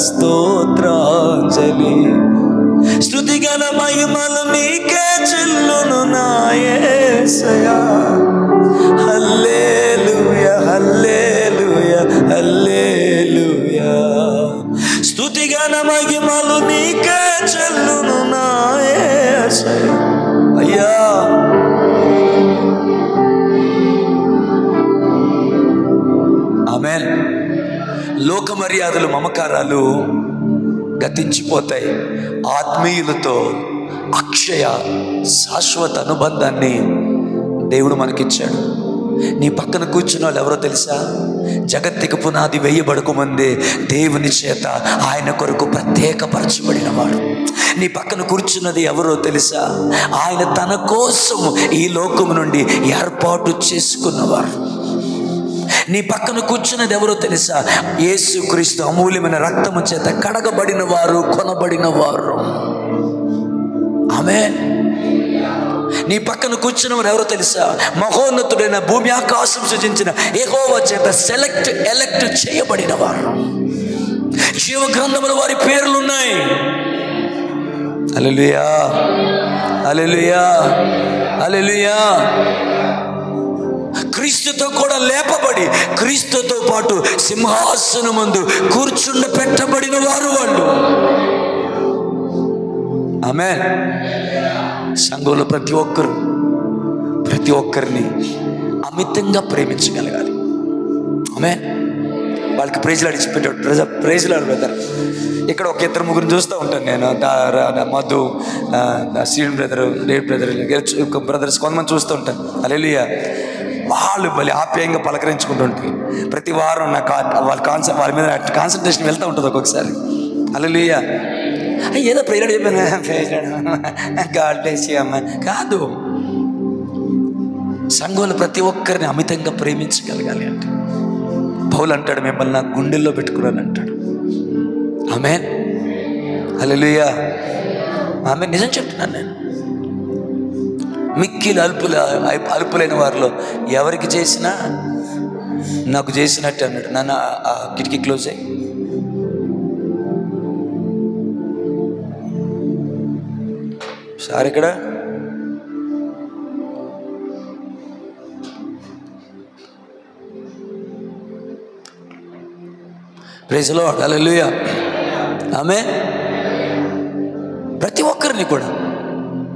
స్తోత్రాంజలి స్తుతిగణ మహిమలు నీకే చెల్లును నా యేసయ్యా. హల్లెలూయా హల్లెలూయా హల్లెలూయా. స్తుతిగణ మహిమలు నీకే చెల్లును నా యేసయ్యా. అయ్యా ఆమేన్. లోక మర్యాదలు మమకారాలు గతించిపోతాయి. ఆత్మీయులతో అక్షయ శాశ్వత అనుబంధాన్ని దేవుడు మనకిచ్చాడు. నీ పక్కన కూర్చున్న వాళ్ళు ఎవరో తెలుసా? జగత్తుకి పునాది వేయబడకముందే దేవుని చేత ఆయన కొరకు ప్రత్యేకపరచబడిన వాడు. నీ పక్కన కూర్చున్నది ఎవరో తెలుసా? ఆయన తన కోసం ఈ లోకము నుండి ఏర్పాటు చేసుకున్నవారు. నీ పక్కన కూర్చున్నది ఎవరో తెలుసా? యేసుక్రీస్తు అమూల్యమైన రక్తము చేత కడగబడిన వారు, కొనబడిన వారు. ఆమేన్. నీ పక్కన కూర్చున్న వారు ఎవరో తెలుసా? మహోన్నతుడైన భూమి ఆకాశం సృజించిన యెహోవా చేత ఎలెక్ట్ చేయబడిన వారు. జీవ గ్రంథములో వారి పేర్లు ఉన్నాయి. హల్లెలూయా హల్లెలూయా హల్లెలూయా. క్రీస్తుతో కూడా లేపబడి క్రీస్తుతో పాటు సింహాసనమందు కూర్చుండ పెట్టబడిన వారు వాళ్ళు. ఆమేన్. సంఘంలో ప్రతి ఒక్కరిని అమితంగా ప్రేమించగలగాలి. ఆమేన్. వాళ్ళకి ప్రైజ్లాడు ఇచ్చిపెట్టాడు. ప్రైజ్లాడు బ్రదర్. ఇక్కడ ఒక ఇద్దరు ముగ్గురు చూస్తూ ఉంటాను నేను. మధు, సీన్ బ్రదరు, డేట్ బ్రదర్, బ్రదర్స్ కొంతమంది చూస్తూ ఉంటాను. హల్లెలూయా. వాళ్ళు మళ్ళీ ఆప్యాయంగా పలకరించుకుంటుంటారు. ప్రతి వారం నాకు వాళ్ళ మీద కాన్సన్ట్రేషన్ వెళ్తూ ఉంటుంది ఒక్కొక్కసారి. హల్లెలూయా. ఏదో ప్రేరణ చెప్పాను, గాడ్ బ్లెస్ యు అమ్మ కాదు. సంఘంలో ప్రతి ఒక్కరిని అమితంగా ప్రేమించగలగాలి అంటే పౌలు అంటాడు, మిమ్మల్ని నా గుండెల్లో పెట్టుకున్నాను అంటాడు. ఆమేన్. హల్లెలూయా. ఆమేన్. నిజం చెప్తున్నాను నేను. మిక్కిలి అల్పులైన వారిలో ఎవరికి చేసినా నాకు చేసినట్టు అన్నాడు. నన్ను ఆ కిటికీ క్లోజ్ అయ్యి సార్ ఇక్కడ ప్రైజ్ లార్డ్. హల్లెలూయా. ఆమేన్. ప్రతి ఒక్కరిని కూడా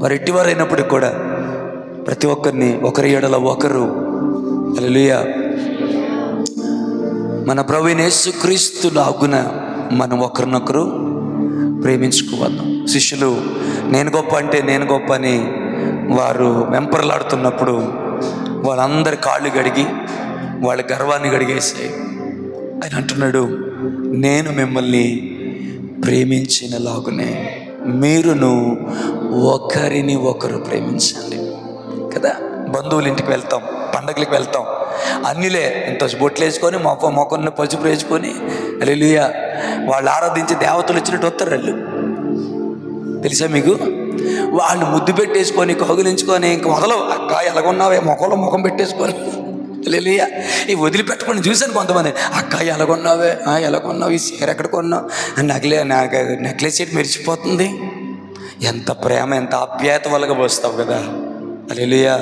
వారు ఎట్టివారు అయినప్పటికి కూడా ప్రతి ఒక్కరిని ఒకరి ఎడల ఒకరు హల్లెలూయా మన ప్రభువైన యేసుక్రీస్తు లాగున మనం ఒకరినొకరు ప్రేమించుకోవద్దాం. శిష్యులు నేను గొప్ప అంటే నేను గొప్ప అని వారు వెంపర్లాడుతున్నప్పుడు వాళ్ళందరి కాళ్ళు గడిగి వాళ్ళ గర్వాన్ని గడిగేసాయి. ఆయన అంటున్నాడు, నేను మిమ్మల్ని ప్రేమించిన లాగునే మీరును ఒకరిని ఒకరు ప్రేమించండి కదా. బంధువుల ఇంటికి వెళ్తాం, పండగలకు వెళ్తాం, అన్నిలే ఇంత బొట్లు వేసుకొని మొక్కను పసుపు వేసుకొని హల్లెలూయా వాళ్ళు ఆరాధించి దేవతలు వచ్చినట్టు వస్తారు. వాళ్ళు తెలుసా మీకు? వాళ్ళు ముద్దు పెట్టేసుకొని కౌగిలించుకొని ఇంక మొదలు అక్క ఎలాగొన్నావే మొక్కలో ముఖం పెట్టేసుకొని హల్లెలూయా ఈ వదిలిపెట్టుకొని చూశాను కొంతమంది. అక్క ఎలాగొన్నావే, ఎలాగొన్నావు, ఈ చీర ఎక్కడ కొన్నావు, నెక్లెస్ సెట్ మెరిచిపోతుంది. ఎంత ప్రేమ, ఎంత ఆప్యాయత వల్లగా పోస్తావు కదా. హల్లెలూయా.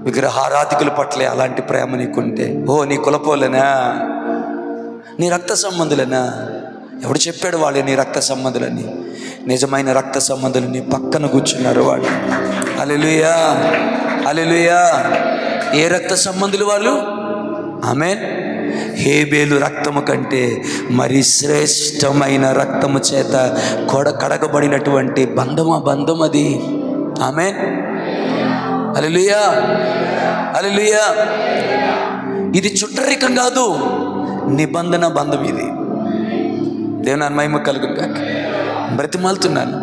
విగ్రహారాధికుల పట్ల అలాంటి ప్రేమ నీకుంటే, ఓ నీ కులపోలేనా, నీ రక్త సంబంధులేనా? ఎవడు చెప్పాడు వాళ్ళు నీ రక్త సంబంధులని? నిజమైన రక్త సంబంధులు నీ పక్కన కూర్చున్నారు వాళ్ళు. హల్లెలూయా హల్లెలూయా. ఏ రక్త సంబంధులు వాళ్ళు? ఆమేన్. హేబేలు రక్తము కంటే మరి శ్రేష్టమైన రక్తము చేత కడగబడినటువంటి బంధం అది. ఆమేన్. హల్లెలూయా హల్లెలూయా. ఇది చుట్టరికం కాదు, నిబంధన బంధం ఇది. దేవుని మహిమ కలుగును గాక. బ్రతిమాలుతున్నాను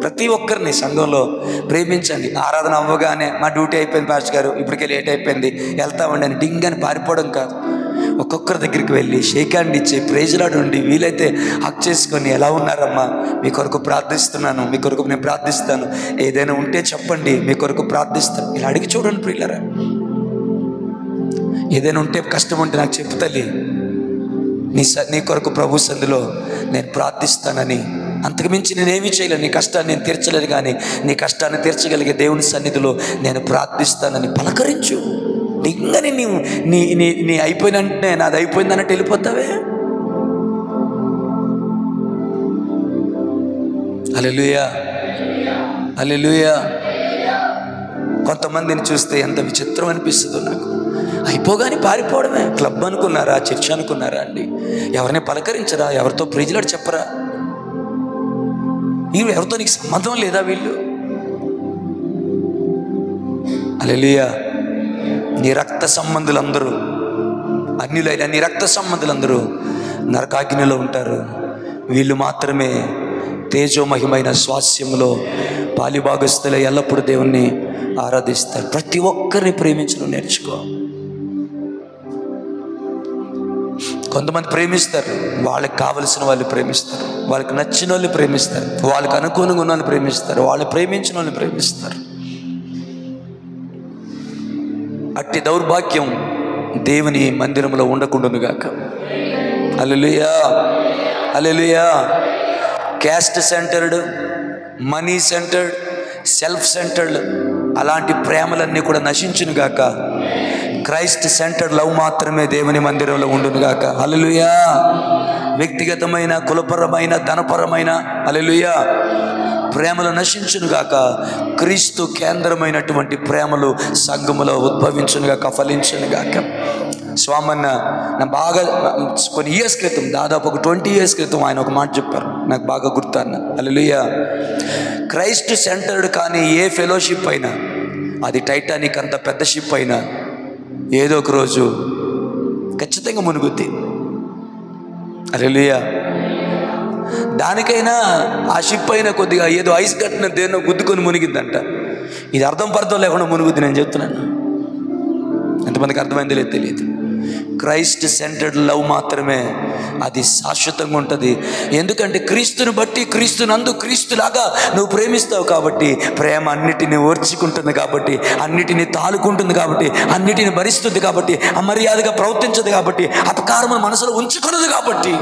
ప్రతి ఒక్కరిని సంఘంలో ప్రేమించండి. ఆరాధన అవ్వగానే మా డ్యూటీ అయిపోయింది పాస్టర్ గారు, ఇప్పటికే లేట్ అయిపోయింది వెళ్తామండి అని డింగ్ అని పారిపోవడం కాదు. ఒక్కొక్కరి దగ్గరికి వెళ్ళి షేక్ హ్యాండ్ ఇచ్చి ప్రైజ్లాడ్ ఉండి వీలైతే హక్ చేసుకొని ఎలా ఉన్నారమ్మా, మీ కొరకు ప్రార్థిస్తున్నాను, మీ కొరకు నేను ప్రార్థిస్తాను, ఏదైనా ఉంటే చెప్పండి, మీ కొరకు ప్రార్థిస్తాను, ఇలా అడిగి చూడండి ప్రియులారా. ఏదైనా ఉంటే కష్టం ఉంటే నాకు చెప్పు తల్లి, నీ కొరకు ప్రభు సన్నిధిలో నేను ప్రార్థిస్తానని. అంతకుమించి నేనేమీ చేయలేను, నీ కష్టాన్ని నేను తీర్చలేదు, కానీ నీ కష్టాన్ని తీర్చగలిగే దేవుని సన్నిధిలో నేను ప్రార్థిస్తానని పలకరించు. ఇంకని నీ అయిపోయినంటే నాది అయిపోయిందన్నట్టు వెళ్ళిపోతావే. హల్లెలూయా, హల్లెలూయా. కొంతమందిని చూస్తే ఎంత విచిత్రం అనిపిస్తుందో నాకు. అయిపోగానే పారిపోవడమే. క్లబ్ అనుకున్నారా, చర్చ్ అనుకున్నారా అండి? ఎవరిని పలకరించరా, ఎవరితో ప్రైజ్లాడు చెప్పరా? వీళ్ళు ఎవరితో నీకు సంబంధం లేదా? వీళ్ళు హల్లెలూయా. నీ రక్త సంబంధులందరూ, అన్యులైన నీ రక్త సంబంధులందరూ నరకాగ్నిలో ఉంటారు. వీళ్ళు మాత్రమే తేజోమహిమైన స్వాస్యంలో పాలిభాగస్తులై ఎల్లప్పుడూ దేవుణ్ణి ఆరాధిస్తారు. ప్రతి ఒక్కరిని ప్రేమించడం నేర్చుకో. కొంతమంది ప్రేమిస్తారు, వాళ్ళకి కావలసిన వాళ్ళు ప్రేమిస్తారు, వాళ్ళకి నచ్చిన వాళ్ళు ప్రేమిస్తారు, వాళ్ళకి అనుకూలంగా ఉన్న వాళ్ళు ప్రేమిస్తారు, వాళ్ళు ప్రేమించిన వాళ్ళు ప్రేమిస్తారు. అట్టి దౌర్భాగ్యం దేవుని మందిరంలో ఉండకుండానుగాక. Hallelujah, hallelujah. Caste centered, money centered, self centered అలాంటి ప్రేమలన్నీ కూడా నశించునుగాక. క్రైస్ట్ సెంటర్డ్ లవ్ మాత్రమే దేవుని మందిరంలో ఉండునుగాక. హల్లెలూయా. వ్యక్తిగతమైన, కులపరమైన, ధనపరమైన హల్లెలూయా ప్రేమలు నశించునుగాక. క్రీస్తు కేంద్రమైనటువంటి ప్రేమలు సంఘములో ఉద్భవించునుగాక, ఫలించునుగాక. స్వామన్న నా బాగా కొన్ని ఇయర్స్ క్రితం, దాదాపు ఒక 20 years క్రితం ఆయన ఒక మాట చెప్పారు, నాకు బాగా గుర్తు అన్న. హల్లెలూయా. క్రైస్ట్ సెంటర్డ్ కానీ ఏ ఫెలోషిప్ అయినా, అది టైటానిక్ అంత పెద్ద షిప్ అయినా ఏదో ఒక రోజు ఖచ్చితంగా మునుగుద్ది. హల్లెలూయా. దానికైనా ఆ షిప్ అయినా కొద్దిగా ఏదో ఐస్ కట్టిన దేన్నో గుద్దుకొని మునిగిద్దంట. ఇది అర్థం పర్థం లేకుండా మునుగుద్ది. నేను చెప్తున్నాను, ఎంతమందికి అర్థమైందో లేదు తెలియదు. క్రైస్ట్ సెంటర్డ్ లవ్ మాత్రమే అది శాశ్వతంగా ఉంటుంది. ఎందుకంటే క్రీస్తుని బట్టి, క్రీస్తునందు క్రీస్తులాగా నువ్వు ప్రేమిస్తావు కాబట్టి, ప్రేమ అన్నిటిని ఓర్చుకుంటుంది కాబట్టి, అన్నిటిని తాలుకుంటుంది కాబట్టి, అన్నిటిని భరిస్తుంది కాబట్టి, అమర్యాదగా ప్రవర్తించదు కాబట్టి, అపకారం మనసులో ఉంచుకున్నది కాబట్టి,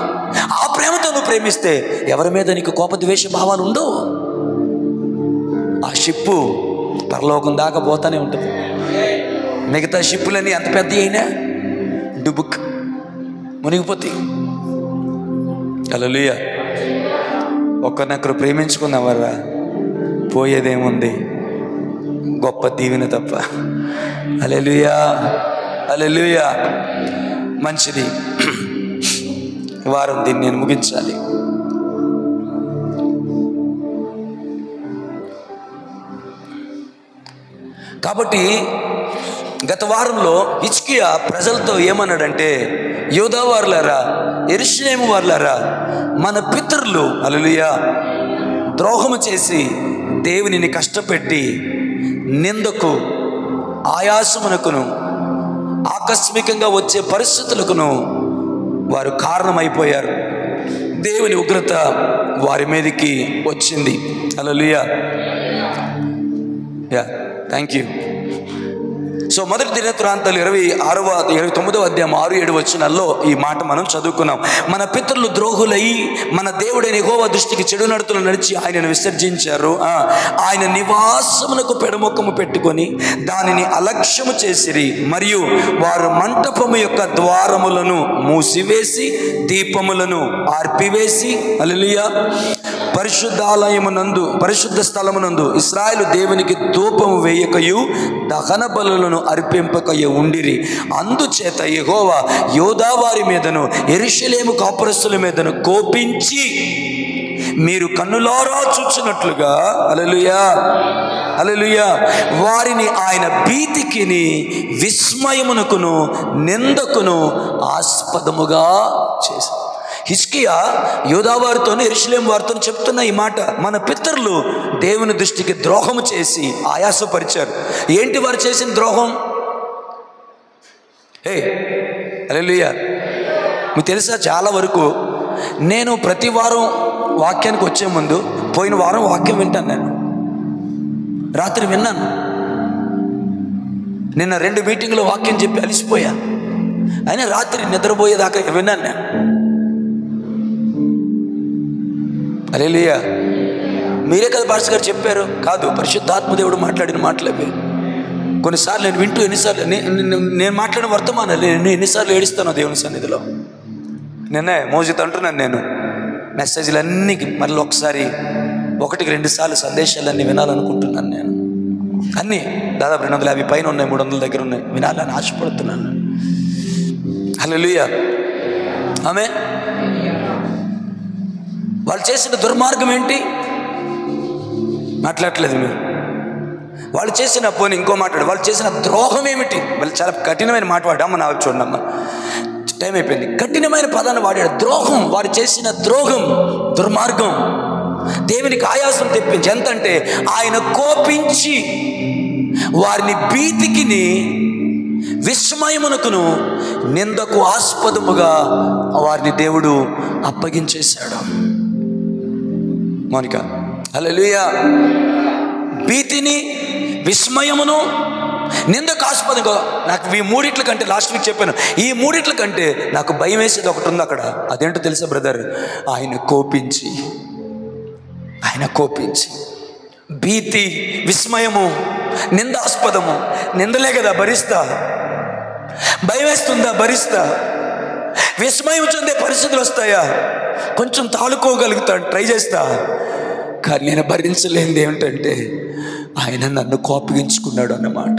ఆ ప్రేమతో నువ్వు ప్రేమిస్తే ఎవరి మీద నీకు కోపద్వేష భావాలు ఉండవు. ఆ షిప్పు పరలోకం దాకా పోతానే ఉంటుంది. మిగతా షిప్పులన్నీ ఎంత పెద్ద అయినా డుబుక్ మునిగిపోతాయి. హల్లెలూయా. ఒకరినొకరు ప్రేమించుకున్నవారా పోయేదేముంది, గొప్ప దీవెన తప్ప. హల్లెలూయా, హల్లెలూయా. మంచిది. వారం దీన్ని నేను ముగించాలి. కాబట్టి గత వారంలో హిజ్కియా ప్రజలతో ఏమన్నాడంటే, యూదా వారులారా, యెరూషలేము వారులారా, మన పితరులు హల్లెలూయా ద్రోహము చేసి దేవునిని కష్టపెట్టి నిందకు, ఆయాసమునకును, ఆకస్మికంగా వచ్చే పరిస్థితులకును వారు కారణమైపోయారు. దేవుని ఉగ్రత వారి మీదకి వచ్చింది. హల్లెలూయా. Thank you. సో మొదటి దినవృత్తాంతాలు 29వ అధ్యాయం 6-7 వచనాల్లో ఈ మాట మనం చదువుకున్నాం. మన పితరులు ద్రోహులై మన దేవుడైన యెహోవా దృష్టికి చెడు నడతలు నడిచి ఆయనను విసర్జించారు. ఆయన నివాసమునకు పెడముఖము పెట్టుకొని దానిని అలక్ష్యము చేసిరి. మరియు వారు మంటపము యొక్క ద్వారములను మూసివేసి దీపములను ఆర్పివేసి హల్లెలూయా పరిశుద్ధ స్థలమునందు ఇశ్రాయేలు దేవునికి ధూపము వేయకయు దహన బలులను అర్పింపకయు ఉండిరి. అందుచేత యెహోవా యూదా వారి మీదను యెరూషలేము కాపురస్తుల మీదను కోపించి మీరు కన్నులారా చూచినట్లుగా హల్లెలూయా, హల్లెలూయా వారిని ఆయన భీతికిని, విస్మయమునకును, నిందకును ఆస్పదముగా చేశారు. హిజ్కియా యూదా వారితో, యెరూషలేము వారితో చెప్తున్న ఈ మాట, మన పితరులు దేవుని దృష్టికి ద్రోహము చేసి ఆయాసపరిచారు. ఏంటి వారు చేసిన ద్రోహం? హల్లెలూయా. మీకు తెలుసా, చాలా వరకు నేను ప్రతి వారం వాక్యానికి వచ్చే ముందు పోయిన వారం వాక్యం వింటాను. నేను రాత్రి విన్నాను. నిన్న 2 మీటింగ్లో వాక్యం చెప్పి అలిసిపోయా. అయినా రాత్రి నిద్రపోయేదాకా విన్నాను నేను. హల్లెలూయా. మీరే కదా పాస్టర్ గారు చెప్పారు? కాదు, పరిశుద్ధాత్మ దేవుడు మాట్లాడిన మాటలవి. కొన్నిసార్లు నేను వింటూ ఎన్నిసార్లు నేను మాట్లాడిన వర్తమానాలు నేను ఎన్నిసార్లు ఏడుస్తాను దేవుని సన్నిధిలో. నిన్నే మోజిత్ అంటున్నాను, నేను మెసేజ్లన్నీ మళ్ళీ ఒకసారి 1-2 సార్లు సందేశాలన్నీ వినాలనుకుంటున్నాను. నేను అన్నీ దాదాపు 250 పైన ఉన్నాయి, 300 దగ్గర ఉన్నాయి, వినాలని ఆశపడుతున్నాను. హల్లెలూయా. ఆమేన్. వాళ్ళు చేసిన దుర్మార్గం ఏంటి? మాట్లాడట్లేదు మీరు. వాళ్ళు చేసిన పోనీ ఇంకో మాట్లాడు, వాళ్ళు చేసిన ద్రోహం ఏమిటి? వాళ్ళు చాలా కఠినమైన మాట వాడాము. నా చూడమ్మా, టైం అయిపోయింది. కఠినమైన పదాన్ని వాడాడు, ద్రోహం. వారు చేసిన ద్రోహం, దుర్మార్గం దేవునికి ఆయాసం తెప్పించి, ఎంతంటే ఆయన కోపించి వారిని భీతికిని విస్మయమునకును నిందకు ఆస్పదముగా వారిని దేవుడు అప్పగించేశాడు. మౌనిక, హల్లెలూయా. భీతిని, విస్మయమును, నిందకు ఆస్పదంగా. నాకు ఈ మూడిట్ల కంటే, లాస్ట్ వీక్ చెప్పాను, ఈ మూడిట్ల కంటే నాకు భయం వేసేది ఒకటి ఉంది అక్కడ. అదేంటో తెలుసా బ్రదర్? ఆయన కోపించి భీతి, విస్మయము, నిందాస్పదము. నిందలే కదా భరిస్తా, భయం వేస్తుందా భరిస్తా, విస్మయం చెందే పరిస్థితులు వస్తాయా కొంచెం తాళుకోగలుగుతాను, ట్రై చేస్తా. కానీ నేను భరించలేనిది ఏమిటంటే ఆయన నన్ను కోపగించుకున్నాడు అన్నమాట.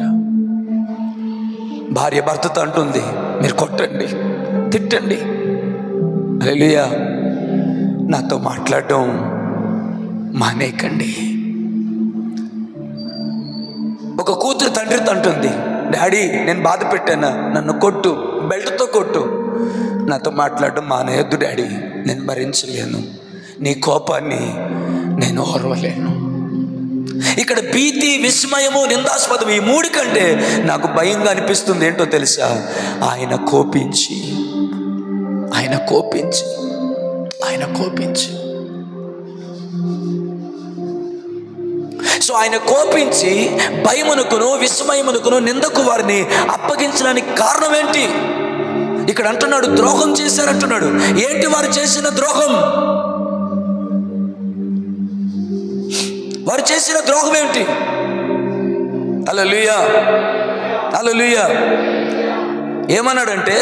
భార్య భర్తతో అంటుంది, మీరు కొట్టండి, తిట్టండి, హల్లెలూయా, నాతో మాట్లాడడం మానేయకండి. ఒక కూతురు తండ్రితో అంటుంది, డాడీ నేను బాధ పెట్టానా, నన్ను కొట్టు, బెల్ట్తో కొట్టు, నాతో మాట్లాడడం మానేయొద్దు డాడీ, నేను భరించలేను, నీ కోపాన్ని నేను ఓర్వలేను. ఇక్కడ భీతి, విస్మయము, నిందాస్పదం, ఈ మూడు కంటే నాకు భయంగా అనిపిస్తుంది ఏంటో తెలుసా? ఆయన కోపించి సో ఆయన కోపించి భయమునకును, విస్మయమునకును, నిందకు వారిని అప్పగించడానికి కారణం ఏంటి? ఇక్కడ అంటున్నాడు, ద్రోహం చేశారంటున్నాడు. ఏంటి వారు చేసిన ద్రోహం? వారు చేసిన ద్రోహం ఏమిటి? హల్లెలూయా, హల్లెలూయా. ఏమన్నాడంటే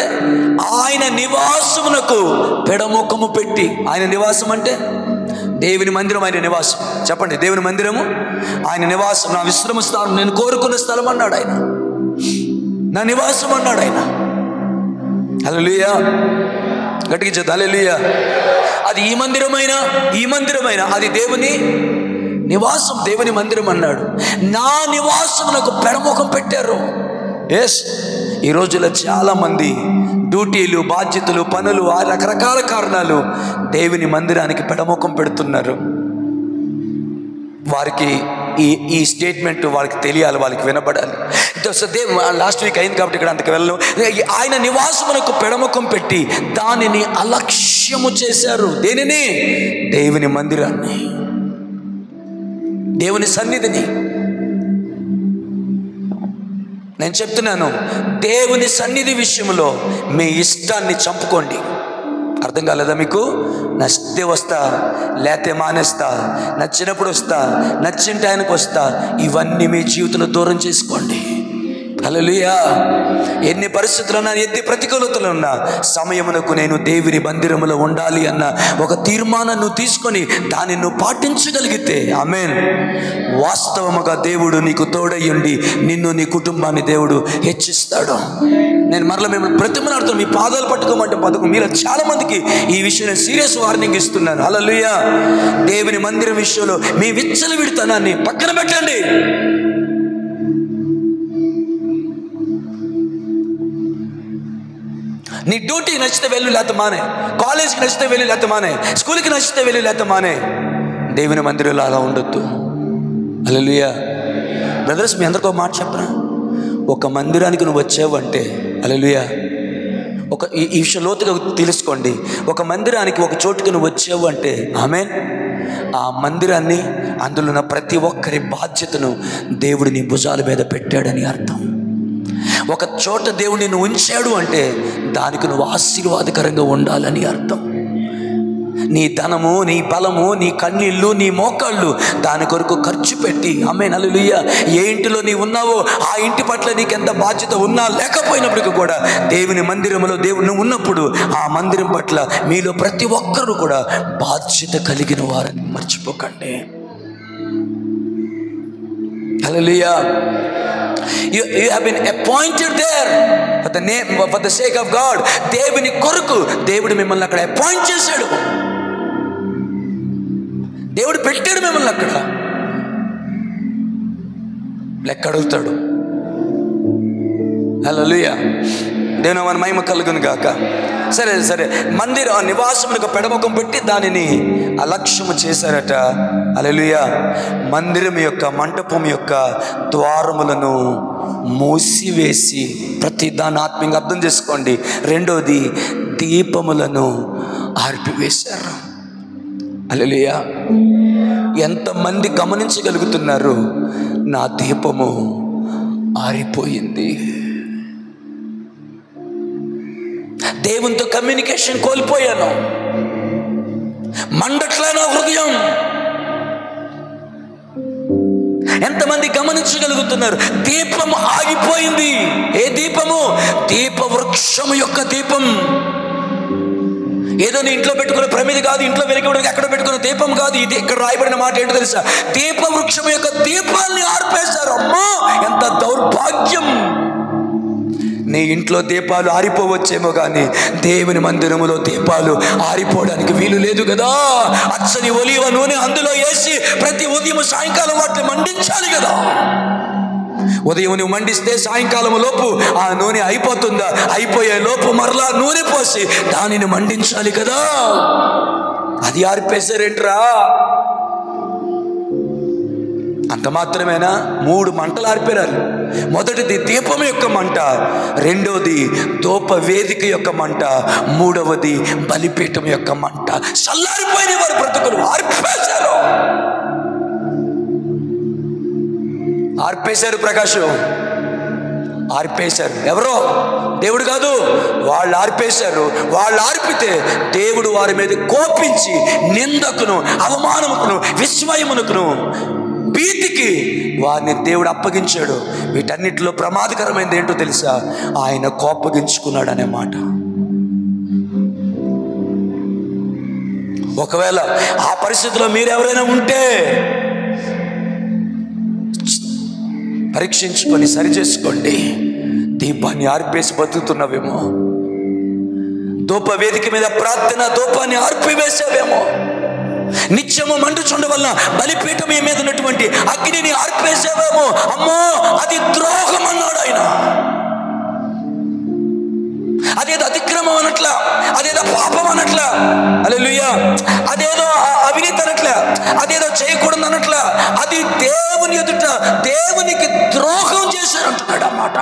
ఆయన నివాసమునకు పెడముఖము పెట్టి. ఆయన నివాసం అంటే దేవుని మందిరం, ఆయన నివాసం. చెప్పండి, దేవుని మందిరము ఆయన నివాసం, నా విశ్రమ స్థానం, నేను కోరుకున్న స్థలం అన్నాడు ఆయన, నా నివాసం అన్నాడు ఆయన. హల్లెలూయా, గట్టిగా చేద్దాం హల్లెలూయా. అది ఈ మందిరమైన అది దేవుని నివాసం, దేవుని మందిరం అన్నాడు. నా నివాసమునకు పెడముఖం పెట్టారు. ఎస్, ఈ రోజుల్లో చాలామంది డ్యూటీలు, బాధ్యతలు, పనులు, ఆ రకరకాల కారణాలు దేవుని మందిరానికి పెడముఖం పెడుతున్నారు. వారికి ఈ స్టేట్మెంట్ వాళ్ళకి తెలియాలి, వాళ్ళకి వినపడాలి. లాస్ట్ వీక్ అయింది కాబట్టి ఇక్కడ అంతకు వెళ్ళను. ఆయన నివాసమునకు పెడముఖం పెట్టి దానిని అలక్ష్యము చేశారు. దేనిని? దేవుని మందిరాన్ని, దేవుని సన్నిధిని. నేను చెప్తున్నాను, దేవుని సన్నిధి విషయంలో మీ ఇష్టాన్ని చంపుకోండి. అర్థం కాలేదా మీకు? నచ్చితే వస్తా, లేతే మానేస్తా, నచ్చినప్పుడు వస్తా, నచ్చిన టైంకి వస్తా, ఇవన్నీ మీ జీవితంలో దూరం చేసుకోండి. హల్లెలూయా. ఎన్ని పరిస్థితులు ఉన్నా, ఎన్ని ప్రతికూలతలు ఉన్నా, సమయమునకు నేను దేవుని మందిరములో ఉండాలి అన్న ఒక తీర్మానాన్ని నువ్వు తీసుకొని దాన్ని నువ్వు పాటించగలిగితే, ఆమేన్, వాస్తవముగా దేవుడు నీకు తోడయ్యుండి నిన్ను, నీ కుటుంబాన్ని దేవుడు హెచ్చిస్తాడు. నేను మరలా మిమ్మల్ని ప్రతిమలాడుతాను, మీ పాదాలు పట్టుకోమంటే పథకం. మీరు చాలా మందికి ఈ విషయం నేను సీరియస్ వార్నింగ్ ఇస్తున్నాను. హల్లెలూయా. దేవుని మందిరం విషయంలో మీ విచ్చలవిడితనాన్ని పక్కన పెట్టండి. నీ డ్యూటీకి నచ్చితే వెళ్ళు, లేకపోతే మానే. కాలేజీకి నచ్చితే వెళ్ళు, లేకపోతే మానే. స్కూల్కి నచ్చితే వెళ్ళు, లేకపోతే మానే. దేవుని మందిరంలో అలా ఉండొద్దు. హల్లెలూయా. బ్రదర్స్, మీ అందరికీ ఒక మాట చెప్పనా? ఒక మందిరానికి నువ్వు వచ్చావంటే, హల్లెలూయా, ఈ విషయం లోతుగా తెలుసుకోండి. ఒక మందిరానికి, ఒక చోటుకి నువ్వు వచ్చావు అంటే, ఆమేన్, ఆ మందిరాన్ని, అందులో ఉన్న ప్రతి ఒక్కరి బాధ్యతను దేవుడు నీ భుజాల మీద పెట్టాడని అర్థం. ఒక చోట దేవుడు నిన్ను ఉంచాడు అంటే దానికి నువ్వు ఆశీర్వాదకరంగా ఉండాలని అర్థం. నీ ధనము, నీ బలము, నీ కన్నీళ్ళు, నీ మోకాళ్ళు దాని కొరకు ఖర్చు పెట్టి, ఆమేన్ హల్లెలూయా, ఏ ఇంటిలో నీ ఉన్నావో ఆ ఇంటి పట్ల నీకు ఎంత బాధ్యత ఉన్నా లేకపోయినప్పటికీ కూడా దేవుని మందిరంలో దేవుడు ఉన్నప్పుడు ఆ మందిరం పట్ల మీలో ప్రతి ఒక్కరూ కూడా బాధ్యత కలిగిన వారని మర్చిపోకండి. హల్లెలూయా. You have been appointed there for the sake of God. దేవుని కొరకు దేవుడు మిమ్మల్ని అక్కడ అపాయింట్ చేశాడు. దేవుడు పెట్టాడు మిమ్మల్ని అక్కడ. లెక్క అడుగుతాడు. హల్లెలూయా. దేవుని మన మహిమ కలుగును గాక. సరే సరే, మందిర నివాసమునకు పెడముఖం పెట్టి దానిని అలక్ష్యము చేశారట. హల్లెలూయా. మందిరం యొక్క మంటపం యొక్క ద్వారములను మూసివేసి, ప్రతి దాన్ని ఆత్మీయంగా అర్థం చేసుకోండి. రెండోది, దీపములను ఆర్పివేశారు. హల్లెలూయా. ఎంతమంది గమనించగలుగుతున్నారు? నా దీపము ఆరిపోయింది. దేవునితో కమ్యూనికేషన్ కోల్పోయాను. మండట్లా నా హృదయం. ఎంతమంది గమనించగలుగుతున్నారు? దీపం ఆగిపోయింది. ఏ దీపము? దీప వృక్షము యొక్క దీపం. ఏదో నీ ఇంట్లో పెట్టుకున్న ప్రమిది కాదు, ఇంట్లో వెలిగిపోవడానికి ఎక్కడ పెట్టుకున్న దీపం కాదు. ఇది ఇక్కడ రాయబడిన మాట ఏంటో తెలుసా? దీప వృక్షము యొక్క దీపాన్ని ఆర్పేశారు. అమ్మా, ఎంత దౌర్భాగ్యం! నీ ఇంట్లో దీపాలు ఆరిపోవచ్చేమో కానీ దేవుని మందిరములో దీపాలు ఆరిపోవడానికి వీలు లేదు కదా. అచ్చని ఒలివ నూనె అందులో వేసి ప్రతి ఉదయం సాయంకాలం వాటిని మండించాలి కదా. ఉదయం నువ్వు మండిస్తే సాయంకాలం లోపు ఆ నూనె అయిపోతుందా? అయిపోయే లోపు మరలా నూనె పోసి దానిని మండించాలి కదా. అది ఆర్పేశారేంట్రా? అంత మాత్రమేనా? 3 మంటలు ఆర్పారు. మొదటిది దీపం యొక్క మంట, రెండవది ధూప వేదిక యొక్క మంట, మూడవది బలిపీఠం యొక్క మంట. చల్లారిపోయిన వారి బ్రతుకులు ఆర్పేశారు. ఆర్పేశారు. ప్రకాశం ఆర్పేశారు. ఎవరో? దేవుడు కాదు, వాళ్ళు ఆర్పేశారు. వాళ్ళు ఆర్పితే దేవుడు వారి మీద కోపించి నిందకును, అవమానముకును, విస్మయమునకును, భీతికి వారిని దేవుడు అప్పగించాడు. వీటన్నిటిలో ప్రమాదకరమైనది ఏంటో తెలుసా? ఆయన కోపగించుకున్నాడు అనే మాట. ఒకవేళ ఆ పరిస్థితిలో మీరెవరైనా ఉంటే పరీక్షించుకొని సరి చేసుకోండి. దీపాన్ని ఆర్పేసి బతుకుతున్నావేమో. ధూప వేదిక మీద ప్రార్థన ధూపాన్ని ఆర్పివేసావేమో. నిత్యము మండుచుండ వల్ల బలిపీఠం మీద ఉన్నటువంటి అగ్నిని ఆర్పేసావేమో. అమ్మో, అది ద్రోహం అన్నాడు ఆయన. అదేదో అతిక్రమం అనట్లా, అదేదో పాపం అనట్లా, హల్లెలూయా, అదేదో అవినీతి అనట్లా, అదేదో చేయకూడదు అనట్లా. అది దేవుని ఎదుట దేవునికి ద్రోహం చేశారంటున్నాడు అన్నమాట.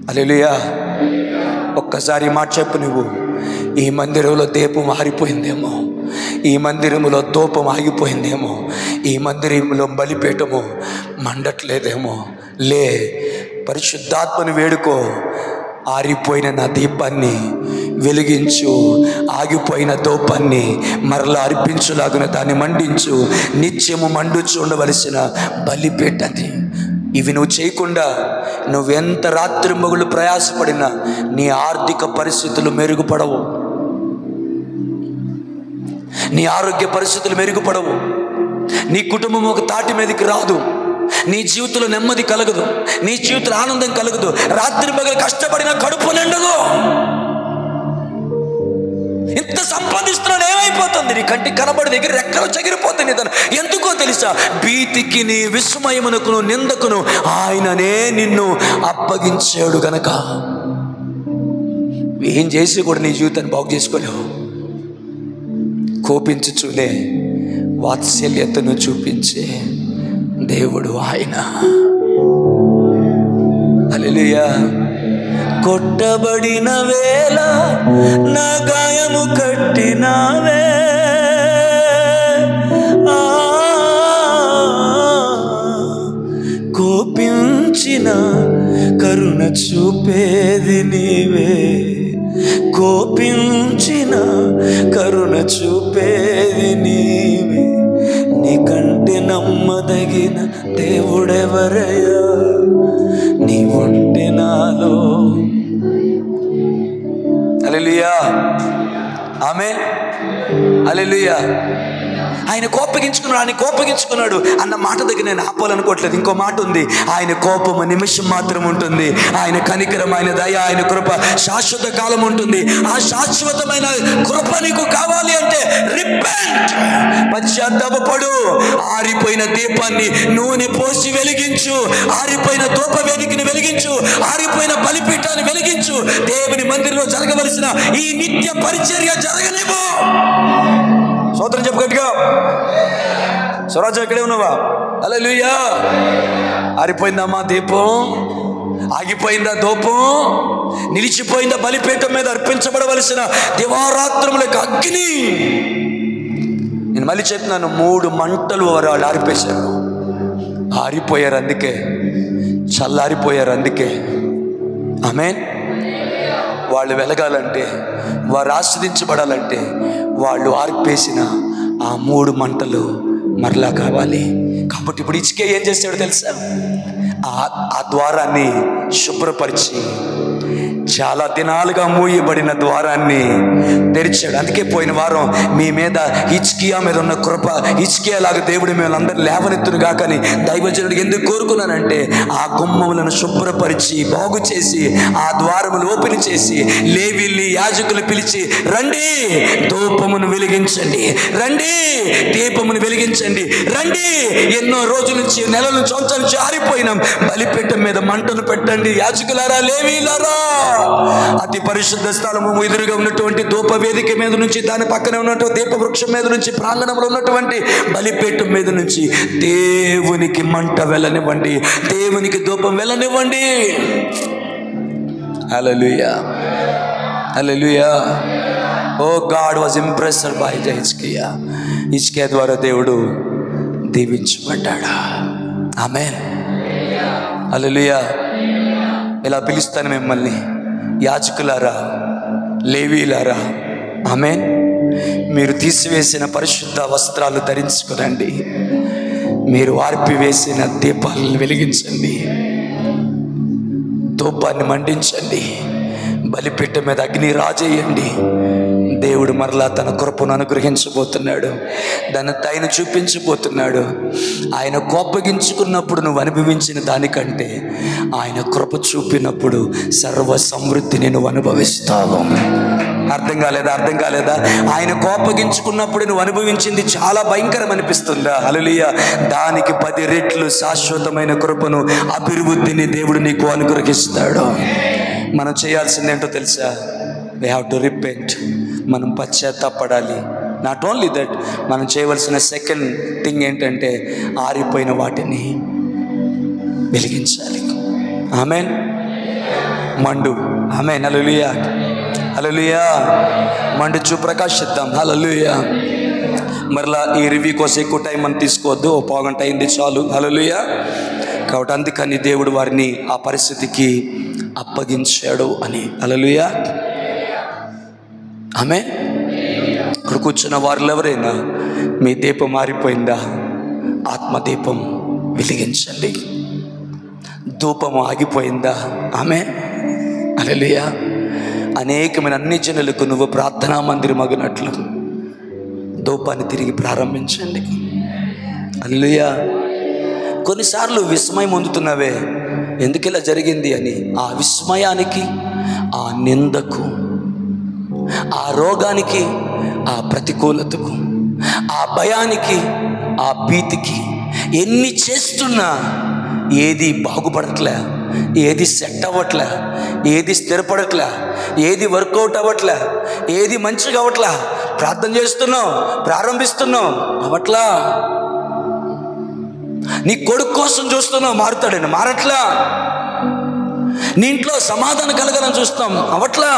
హల్లెలూయా. ఒక్కసారి మాట చెప్పు నువ్వు. ఈ మందిరంలో దీపం ఆరిపోయిందేమో, ఈ మందిరంలో ధూపం ఆగిపోయిందేమో, ఈ మందిరంలో బలిపీఠము మండట్లేదేమో. లే, పరిశుద్ధాత్మను వేడుకో. ఆరిపోయిన నా దీపాన్ని వెలిగించు, ఆగిపోయిన ధూపాన్ని మరలా అర్పించులాగున దాన్ని మండించు. నిత్యము మండుచు ఉండవలసిన బలిపీఠాన్ని. ఇవి నువ్వు చేయకుండా నువ్వెంత రాత్రింబగులు ప్రయాసపడినా నీ ఆర్థిక పరిస్థితులు మెరుగుపడవు, నీ ఆరోగ్య పరిస్థితులు మెరుగుపడవు, నీ కుటుంబం ఒక తాటి మీదకి రాదు, నీ జీవితంలో నెమ్మది కలగదు, నీ జీవితంలో ఆనందం కలగదు. రాత్రింబగలు కష్టపడిన కడుపు నిండదు. ఇంత సంపాదిస్తున్నాడు, ఏమైపోతుంది? నీ కంటికి కనబడి దగ్గర రెక్కలు చెగిరిపోతుంది. ఎందుకో తెలుసా? భీతికి, నీ విస్మయమునకును, నిందకును ఆయననే నిన్ను అప్పగించాడు గనక. ఏం చేసి కూడా నీ జీవితాన్ని బాగు చేసుకోలేవు. కోపించుచులే వాత్సల్యతను చూపించే దేవుడు ఆయన. హల్లెలూయా. కొట్టబడిన వేళ నా గాయము కట్టినావే, కోపించిన చూపేది నీవే, కోపించిన కరుణ చూపేది నీవే, నీకంటే నమ్మదగిన దేవుడెవరయ్యా, నీ ఉంటే నాలో. హల్లెలూయా, ఆమేన్, హల్లెలూయా. ఆయన కోపగించుకున్నాడు అన్న మాట దగ్గర నేను ఆపాలనుకోవట్లేదు. ఇంకో మాట ఉంది, ఆయన కోపము నిమిషం మాత్రం ఉంటుంది, ఆయన కనికరం, ఆయన దయ, ఆయన కృప శాశ్వత కాలం ఉంటుంది. ఆ శాశ్వతమైన కృప నీకు కావాలి అంటే రిపెంట్, పశ్చాత్తాపపడు. ఆరిపోయిన దీపాన్ని నూనె పోసి వెలిగించు, ఆరిపోయిన ధూప వేదికని వెలిగించు, ఆరిపోయిన బలిపీఠాన్ని వెలిగించు. దేవుని మందిరంలో జరగవలసిన ఈ నిత్య పరిచర్య జరగలేవు. స్తోత్రం చెప్పు గట్టిగా. స్వరాజ్యం ఇక్కడే ఉన్నావా? హల్లెలూయా. ఆరిపోయిందమ్మా దీపం, ఆగిపోయిందా ధూపం, నిలిచిపోయిందా బలిపీఠం మీద అర్పించబడవలసిన దివారాత్రముల అగ్ని. నేను మళ్ళీ చెప్తున్నాను, 3 మంటలు వాళ్ళు ఆరిపేశారు. ఆరిపోయారు, అందుకే చల్లారిపోయారు. అందుకే ఆమేన్. వాళ్ళు వెలగాలంటే, వారు ఆస్వాదించబడాలంటే వాళ్ళు ఆర్పేసిన ఆ 3 మంటలు మరలా కావాలి. కాబట్టి ఇప్పుడు ఇచ్చుకే ఏం చేస్తాడో తెలుసా? ఆ ద్వారాన్ని శుభ్రపరిచి చాలా దినాలుగా మూయబడిన ద్వారాన్ని తెరిచాడు. అందుకే పోయిన వారం మీ మీద హిజ్కియా మీద ఉన్న కృప, హిజ్కియా లాగా దేవుడు మిమ్మల్ని అందరూ లేవనెత్తును గాకని దైవజనుడు ఎందుకు కోరుకున్నానంటే, ఆ గుమ్మములను శుభ్రపరిచి బాగు చేసి ఆ ద్వారములు ఓపెన్ చేసి లేవీల్ని యాజకులు పిలిచి, రండి ధూపమును వెలిగించండి, రండి దీపమును వెలిగించండి, రండి ఎన్నో రోజుల నుంచి, నెలల నుంచి, సంవత్సరాల నుంచి ఆరిపోయినాం, బలిపీఠం మీద మంటను పెట్టండి. యాజకులారా, లేవీలారా, అతి పరిశుద్ధ స్థలము ఎదురుగా ఉన్నటువంటి ధూప వేదిక మీద నుంచి, దాని పక్కనే ఉన్నటువంటి దీప వృక్షం మీద నుంచి, ప్రాంగణంలో ఉన్నటువంటి బలిపీఠం మీద నుంచి దేవునికి మంట వెళ్ళనివ్వండి, దేవునికి ధూపం వెళ్ళనివ్వండి. హల్లెలూయా, హల్లెలూయా. ఓ గాడ్ వాజ్ ఇంప్రెస్డ్ బై హిజ్కియా. హిజ్కియా ద్వారా దేవుడు దీవించబడ్డాడు. ఆమేన్, హల్లెలూయా. ఇలా పిలుస్తాను మిమ్మల్ని, యాజకులారా, లేవీలారా, ఆమేన్. మీరు తీసివేసిన పరిశుద్ధ వస్త్రాలు ధరించుకునండి, మీరు ఆర్పివేసిన దీపాలను వెలిగించండి, ధూపాన్ని మండించండి, బలిపీఠం మీద అగ్ని రాజేయండి. దేవుడు మరలా తన కృపను అనుగ్రహించబోతున్నాడు, దాని దయను చూపించబోతున్నాడు. ఆయన కోపగించుకున్నప్పుడు నువ్వు అనుభవించిన దానికంటే ఆయన కృప చూపినప్పుడు సర్వ సమృద్ధిని నువ్వు అనుభవిస్తావు. అర్థం కాలేదా? అర్థం కాలేదా? ఆయన కోపగించుకున్నప్పుడు నువ్వు అనుభవించింది చాలా భయంకరం అనిపిస్తుందా? హల్లెలూయా. దానికి 10 రెట్లు శాశ్వతమైన కృపను, అభివృద్ధిని దేవుడు నీకు అనుగ్రహిస్తాడు. మనం చేయాల్సింది ఏంటో తెలుసా? We have to repent. మనం పశ్చాత్తాపడాలి. నాట్ ఓన్లీ దట్, మనం చేయవలసిన సెకండ్ థింగ్ ఏంటంటే ఆరిపోయిన వాటిని వెలిగించాలి. ఆమేన్. మండు. ఆమేన్, హల్లెలూయా, హల్లెలూయా. మండుచు ప్రకాశిద్దాం. హల్లెలూయా. మరలా ఈ రివ్యూ కోసం ఎక్కువ టైం అని తీసుకోవద్దు, 1 గంట అయింది చాలు. హల్లెలూయా. కాబట్టి అందుకని దేవుడు వారిని ఆ పరిస్థితికి అప్పగించాడు అని. హల్లెలూయా, ఆమేన్. ఇక్కడ కూర్చున్న వారిలో ఎవరైనా మీ దీపం మారిపోయిందా? ఆత్మదీపం వెలిగించండి. ధూపము ఆగిపోయిందా? ఆమేన్, హల్లెలూయా. అనేకమైన అన్ని జనులకు నువ్వు ప్రార్థనా మందిరం అగినట్లు ధూపాన్ని తిరిగి ప్రారంభించండి. హల్లెలూయా. కొన్నిసార్లు విస్మయం పొందుతున్నావే, ఎందుకు ఇలా జరిగింది అని. ఆ విస్మయానికి, ఆ నిందకు, ఆ రోగానికి, ఆ ప్రతికూలతకు, ఆ భయానికి, ఆ భీతికి ఎన్ని చేస్తున్నా ఏది బాగుపడట్లే, ఏది సెట్ అవ్వట్లే, ఏది స్థిరపడట్లే, ఏది వర్కౌట్ అవ్వట్లే, ఏది మంచిగా అవ్వట్లా. ప్రార్థన చేస్తున్నావు, ప్రారంభిస్తున్నావు, అవట్లా. నీ కొడుకు కోసం చూస్తున్నావు, మారుతాడని, మారట్లా. నీ ఇంట్లో సమాధానం కలగాలని చూస్తాం, అవట్లా.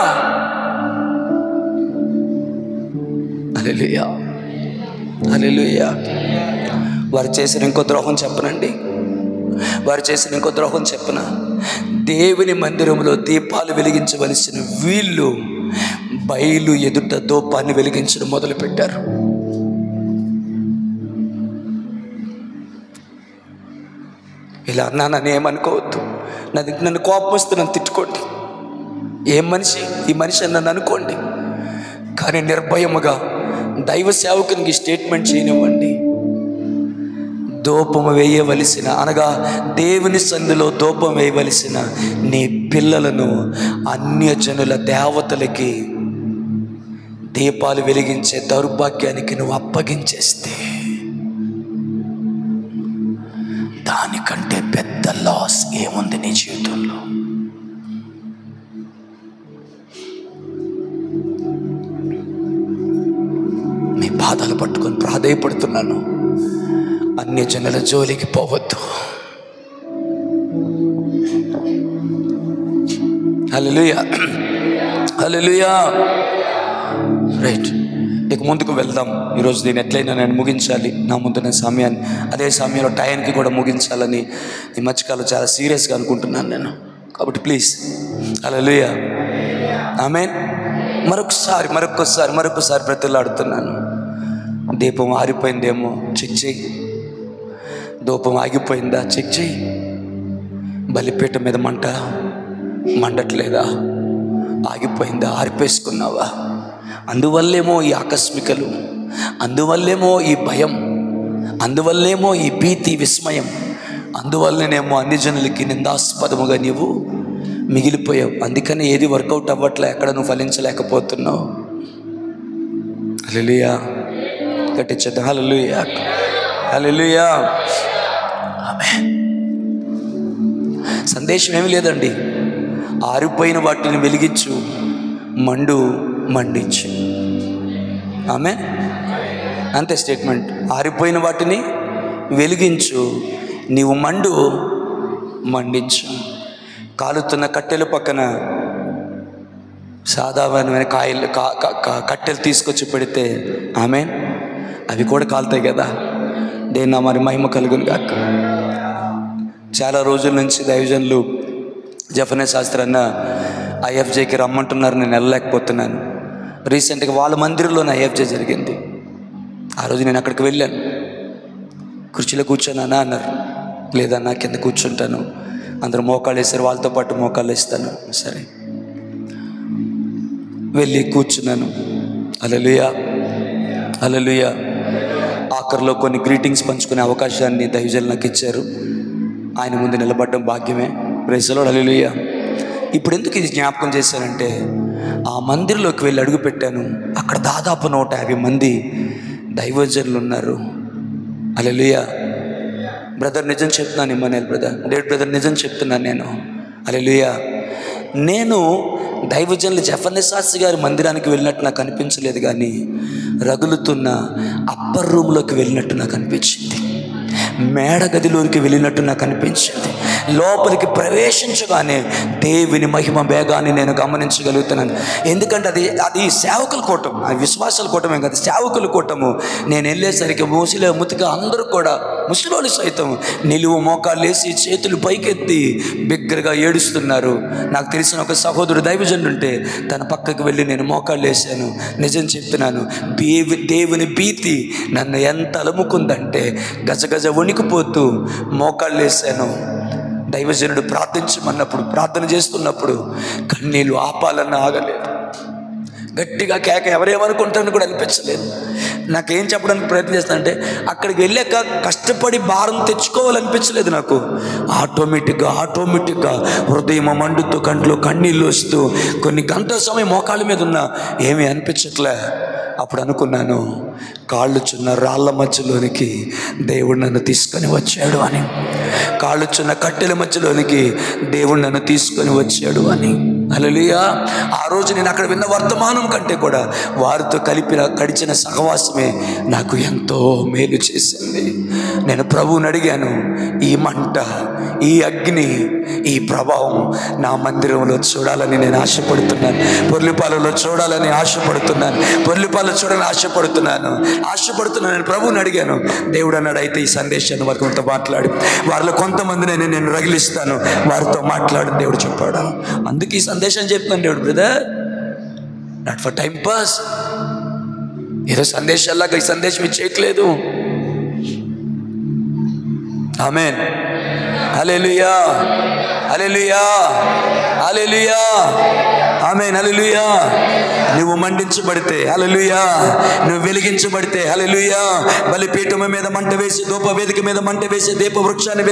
హల్లెలూయా, హల్లెలూయా. వారు చేసిన ఇంకో ద్రోహం చెప్పనండి, వారు చేసిన ఇంకో ద్రోహం చెప్పన. దేవుని మందిరంలో దీపాలు వెలిగించవలసిన వీళ్ళు బయలు ఎదుట దూపాన్ని వెలిగించడం మొదలుపెట్టారు. ఇలా అన్నానని ఏమనుకోవద్దు. నన్ను కోపం వస్తే నన్ను తిట్టుకోండి, ఏం మనిషి ఈ మనిషి అని నన్ను అనుకోండి. కానీ నిర్భయముగా దైవ సేవకునికి స్టేట్మెంట్ చేయనివ్వండి. ధూపం వేయవలసిన, అనగా దేవుని సందులో ధూపం వేయవలసిన నీ పిల్లలను అన్యజనుల దేవతలకి దీపాలు వెలిగించే దౌర్భాగ్యానికి నువ్వు అప్పగించేస్తే దానికంటే పెద్ద లాస్ ఏముంది నీ జీవితంలో? మీ పాదాలు పట్టుకొని ప్రాధేయపడుతున్నాను, అన్యజనుల జోలికి పోవద్దు. హల్లెలూయా, హల్లెలూయా. రైట్, ఇక ముందుకు వెళ్దాం. ఈరోజు దీన్ని ఎట్లయినా నేను ముగించాలి, నా ముందున్న సమయాన్ని, అదే సమయంలో టైంకి కూడా ముగించాలని ఈ మధ్యకాలం చాలా సీరియస్గా అనుకుంటున్నాను నేను. కాబట్టి ప్లీజ్, హల్లెలూయా, ఆమేన్. మరొకసారి బ్రతిలాడుతున్నాను. దీపం ఆరిపోయిందేమో చెక్ చేయి, ధూపం ఆగిపోయిందా చెక్ చేయి, బలిపీఠ మీద మంట మండట్లేదా, ఆగిపోయిందా, ఆరిపేసుకున్నావా? అందువల్లేమో ఈ ఆకస్మికలు, అందువల్లేమో ఈ భయం, అందువల్లేమో ఈ భీతి విస్మయం, అందువల్లనేమో అన్ని జనులకి నిందాస్పదముగా నీవు మిగిలిపోయావు. అందుకని ఏది వర్కౌట్ అవ్వట్లే, ఎక్కడ నువ్వు ఫలించలేకపోతున్నావు. హల్లెలూయా, గట్టించద్దు. హల్లెలూయా, హల్లెలూయా, ఆమేన్. సందేశం ఏమీ లేదండి, ఆరిపోయిన వాటిని వెలిగించు, మండించు. ఆమేన్, అంతే స్టేట్మెంట్. ఆరిపోయిన వాటిని వెలిగించు, నీవు మండించు. కాలుతున్న కట్టెల పక్కన సాధారణమైన కట్టెలు తీసుకొచ్చి పెడితే ఆమేన్, అవి కూడా కాలుతాయి కదా. దేని మరి మహిమ కలుగును గాక. చాలా రోజుల నుంచి దైవజనులు జఫనే శాస్త్రి అన్న ఐఎఫ్జేకి రమ్మంటున్నారు, నేను వెళ్ళలేకపోతున్నాను. రీసెంట్గా వాళ్ళ మందిరంలోనే ఐఎఫ్జే జరిగింది. ఆ రోజు నేను అక్కడికి వెళ్ళాను. కుర్చీలో కూర్చోనా అన్నారు. లేదన్నా కింద కూర్చుంటాను. అందరూ మోకాళ్ళు వేసారు, వాళ్ళతో పాటు మోకాళ్ళు వేస్తాను. సరే, వెళ్ళి కూర్చున్నాను. హల్లెలూయా, హల్లెలూయా. ఆఖరిలో కొన్ని గ్రీటింగ్స్ పంచుకునే అవకాశాన్ని దైవజనులు నాకు ఇచ్చారు. ఆయన ముందు నిలబడడం భాగ్యమే. ప్రైజ్ ది లార్డ్, హల్లెలూయా. ఇప్పుడు ఎందుకు ఇది జ్ఞాపకం చేశానంటే, ఆ మందిరంలోకి వెళ్ళి అడుగు పెట్టాను. అక్కడ దాదాపు 150 మంది దైవజనులు ఉన్నారు. హల్లెలూయా. బ్రదర్ నిజం చెప్తున్నాను, ఇమ్మానుయేల్ బ్రదర్ నిజం చెప్తున్నాను నేను. హల్లెలూయా. నేను దైవజనులు జఫనే శాస్త్రి గారి మందిరానికి వెళ్ళినట్టు నాకు అనిపించలేదు, కానీ రగులుతున్న అప్పర్ రూమ్లోకి వెళ్ళినట్టు నాకు అనిపించింది. మేడ గదిలోనికి వెళ్ళినట్టు నాకు అనిపించింది. లోపలికి ప్రవేశించగానే దేవుని మహిమ వేగాన్ని నేను గమనించగలుగుతున్నాను. ఎందుకంటే అది సేవకుల కూటం, అది విశ్వాసాల కూటమే కదా, సేవకుల కూటము. నేను వెళ్ళేసరికి ముతిగా అందరూ కూడా, ముసలోళ్ళు సైతం నిలువు మోకాళ్ళు వేసి చేతులు పైకెత్తి బిగ్గరగా ఏడుస్తున్నారు. నాకు తెలిసిన ఒక సహోదరుడు దైవజనుడు ఉంటే తన పక్కకు వెళ్ళి నేను మోకాళ్ళు వేసాను. నిజం చెప్తున్నాను, దేవుని భీతి నన్ను ఎంత అలముకుందంటే గజగజ వణికిపోతూ మోకాళ్ళు వేసాను. దైవజనుడు ప్రార్థన చేస్తున్నప్పుడు కన్నీళ్ళు ఆపాలన్న ఆగలేదు. గట్టిగా కేక ఎవరేమనుకుంటారని కూడా అనిపించలేదు. నాకేం చెప్పడానికి ప్రయత్నం చేస్తానంటే, అక్కడికి వెళ్ళాక కష్టపడి భారం తెచ్చుకోవాలనిపించలేదు నాకు. ఆటోమేటిక్గా హృదయం మండుతూ కంట్లో కన్నీళ్ళు వస్తూ కొన్ని గంటల సమయం మోకాళ్ళ మీద ఉన్నా ఏమీ అనిపించట్లే. అప్పుడు అనుకున్నాను, కాళ్ళుచున్న రాళ్ళ మధ్యలోనికి దేవుడు నన్ను తీసుకొని వచ్చాడు అని, కాళ్ళుచున్న కట్టెల మధ్యలోనికి దేవుడు నన్ను తీసుకొని వచ్చాడు అని. హల్లెలూయా. ఆ రోజు నేను అక్కడ విన్న వర్తమానం కంటే కూడా వారితో గడిచిన సహవాసమే నాకు ఎంతో మేలు చేసింది. నేను ప్రభువుని అడిగాను, ఈ మంట, ఈ అగ్ని, ఈ ప్రభావం నా మందిరంలో చూడాలని నేను ఆశపడుతున్నాను. పొర్లిపాలలో చూడాలని ఆశపడుతున్నాను. పొర్లిపాలలో చూడాలని ఆశపడుతున్నాను. ప్రభువుని అడిగాను. దేవుడు అన్నాడు, అయితే ఈ సందేశాన్ని వారికి కొంత మాట్లాడి వారిలో కొంతమందిని నేను రగిలిస్తాను, వారితో మాట్లాడు దేవుడు చెప్పాడు. అందుకే ఈ సందేశం చెప్తాను దేవుడు. Brother, not for time pass. ఏదో సందేశాలాగా ఈ సందేశం చేయట్లేదు. ఆమేన్. హల్లెలూయా, హల్లెలూయా, హల్లెలూయా, ఆమేన్, హల్లెలూయా. నువ్వు మండించబడితే హల్లెలూయా, నువ్వు వెలిగించబడితే హల్లెలూయా, బలిపీఠం మీద మంట వేసి, ధూప వేదిక మీద మంట వేసి, దీప వృక్షాన్ని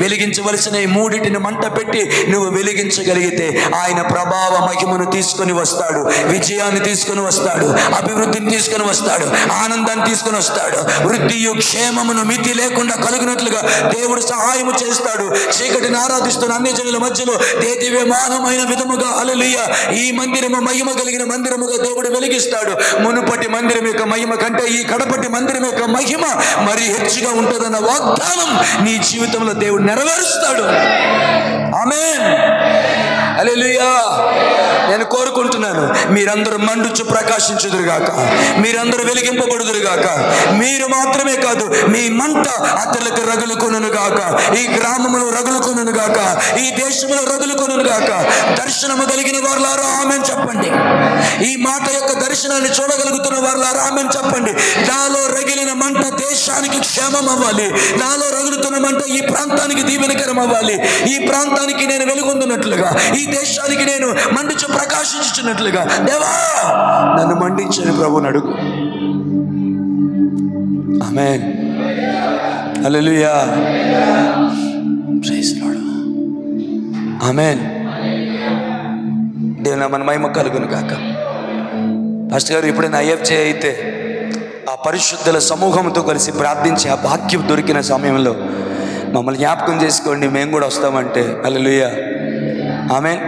వెలిగించవలసిన ఈ మూడిటిని మంట పెట్టి నువ్వు వెలిగించగలిగితే ఆయన ప్రభావ మహిమను తీసుకొని వస్తాడు, విజయాన్ని తీసుకొని వస్తాడు, అభివృద్ధిని తీసుకొని వస్తాడు, ఆనందాన్ని తీసుకొని వస్తాడు. వృద్ధియు క్షేమమును మితి లేకుండా కలుగునట్లుగా దేవుడు సహాయము చేస్తాడు. చీకటిని ఆరాధిస్తున్న అన్ని జనుల మధ్యలో దేదివ్యమానమైన విధముగా హల్లెలూయా ఈ మందిరము మహిమ కలిగిన మందిరముగా దేవుడు వెలిగిస్తాడు. మునుపటి మందిరం యొక్క మహిమ కంటే ఈ కడపటి మందిరం యొక్క మహిమ మరి హెచ్చుగా ఉంటుందన్న వాగ్దానం నీ జీవితంలో దేవుడు నెరవేరుస్తాడు. ఆమేన్, హల్లెలూయా. నేను కోరుకుంటున్నాను, మీరందరూ మండుచు ప్రకాశించుదురుగాక, మీరందరూ వెలిగింపబడుదురుగాక. మీరు మాత్రమే కాదు, మీ మంట అతలకు రగులుకొనును గాక, ఈ గ్రామములో రగులుకొనును గాక, ఈ దేశంలో రగులుకొనును గాక. దర్శనము కలిగిన వారులారా ఆమేన్ చెప్పండి. ఈ మాట యొక్క దర్శనాన్ని చూడగలుగుతున్న వారులారా ఆమేన్ చెప్పండి. నాలో రగిలిన మంట దేశానికి క్షేమం అవ్వాలి. నాలో రగులుతున్న మంట ఈ ప్రాంతానికి దీవెనకరం అవ్వాలి. ఈ ప్రాంతానికి నేను వెలుగొందునట్లుగా, ఈ దేశానికి నేను మండుచు ప్రకాశించుచున్నట్లుగా దేవా నన్ను మండించని ప్రభువుని అడుగు. ఆమేన్, హల్లెలూయా, ప్రైజ్ లార్డ్, ఆమేన్. దేవుని మన మహిమ కలుగును గాక. పాస్టర్ గారు ఎప్పుడైనా IFJ అయితే ఆ పరిశుద్ధుల సమూహంతో కలిసి ప్రార్థించి ఆ భాగ్యం దొరికిన సమయంలో మమ్మల్ని జ్ఞాపకం చేసుకోండి, మేము కూడా వస్తామంటే హల్లెలూయా, ఆమేన్.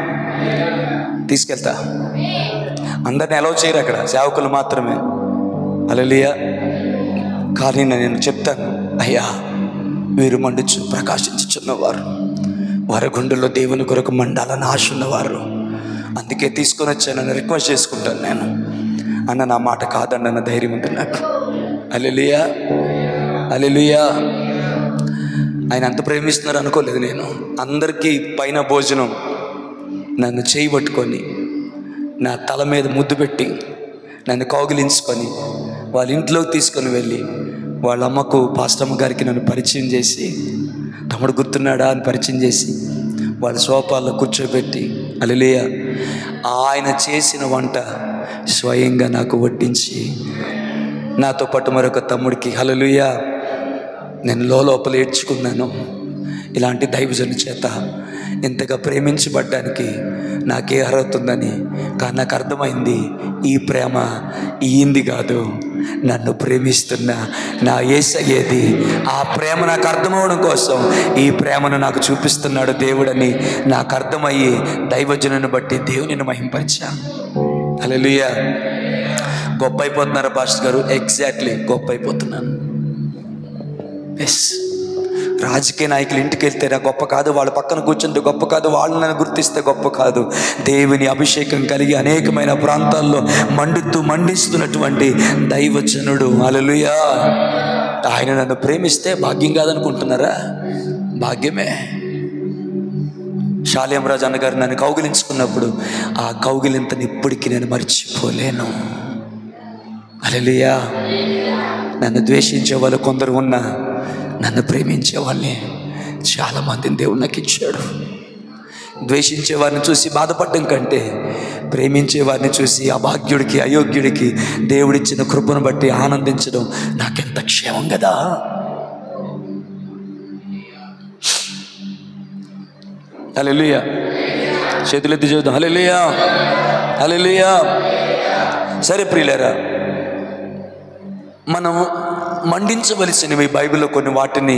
తీసుకెళ్తా. అందరిని అలౌ చేయరు అక్కడ, సేవకులు మాత్రమే. హల్లెలూయా. కానీ నేను చెప్తాను, అయ్యా వీరు మండుచు ప్రకాశించుచున్నవారు, వారి గుండెల్లో దేవుని కొరకు మండాలని ఆశ ఉన్నవారు, అందుకే తీసుకొని వచ్చానని రిక్వెస్ట్ చేసుకుంటాను నేను. అన్న నా మాట కాదండి అన్న ధైర్యం ఉంది నాకు. హల్లెలూయా, హల్లెలూయా. ఆయన అంత ప్రేమిస్తున్నారు అనుకోలేదు నేను. అందరికీ పైన భోజనం నన్ను చేయి పట్టుకొని నా తల మీద ముద్దు పెట్టి నన్ను కౌగిలించుకొని వాళ్ళ ఇంట్లోకి తీసుకొని వెళ్ళి వాళ్ళ అమ్మకు పాస్టమ్మ గారికి నన్ను పరిచయం చేసి, తమ్ముడు గుర్తున్నాడా అని పరిచయం చేసి వాళ్ళ సోఫాల్లో కూర్చోబెట్టి హల్లెలూయా ఆయన చేసిన వంట స్వయంగా నాకు వడ్డించి, నాతో పాటు మరొక తమ్ముడికి హల్లెలూయా నేను లోపల ఏడ్చుకున్నాను. ఇలాంటి దైవజనుల చేత ఇంతగా ప్రేమించబడ్డానికి నాకే అర్హత ఉందని. కానీ నాకు అర్థమైంది, ఈ ప్రేమ ఈయింది కాదు, నన్ను ప్రేమిస్తున్న నా యేసయ్యేది. ఆ ప్రేమ నాకు అర్థమవడం కోసం ఈ ప్రేమను నాకు చూపిస్తున్నాడు దేవుడని నాకు అర్థమయ్యి దైవజనుని బట్టి దేవునిని మహింపరిచా. హల్లెలూయా. గొప్ప అయిపోతున్నారా పాస్టర్ గారు? ఎగ్జాక్ట్లీ గొప్ప అయిపోతున్నాను. ఎస్, రాజకీయ నాయకులు ఇంటికి వెళ్తే నా గొప్ప కాదు, వాళ్ళ పక్కన కూర్చుంటే గొప్ప కాదు, వాళ్ళు నన్ను గుర్తిస్తే గొప్ప కాదు. దేవుని అభిషేకం కలిగి అనేకమైన ప్రాంతాల్లో మండిస్తున్నటువంటి దైవజనుడు హల్లెలూయా ఆయన నన్ను ప్రేమిస్తే భాగ్యం కాదనుకుంటున్నారా? భాగ్యమే. షాలేం రాజు అన్నగారు నన్ను కౌగిలించుకున్నప్పుడు ఆ కౌగిలింతని ఇప్పటికీ నేను మర్చిపోలేను. హల్లెలూయా. నన్ను ద్వేషించే వాళ్ళు కొందరు ఉన్నా నన్ను ప్రేమించే వాళ్ళని చాలామందిని దేవుడు నాకు ఇచ్చాడు. ద్వేషించే వారిని చూసి బాధపడడం కంటే ప్రేమించే వారిని చూసి అభాగ్యుడికి అయోగ్యుడికి దేవుడిచ్చిన కృపను బట్టి ఆనందించడం నాకెంత క్షేమం కదా. హల్లెలూయా. చేతులెత్తి చూద్దాం. హల్లెలూయా, హల్లెలూయా. సరే ప్రియులారా, మనం మండించవలసినవి బైబిల్లో కొన్ని వాటిని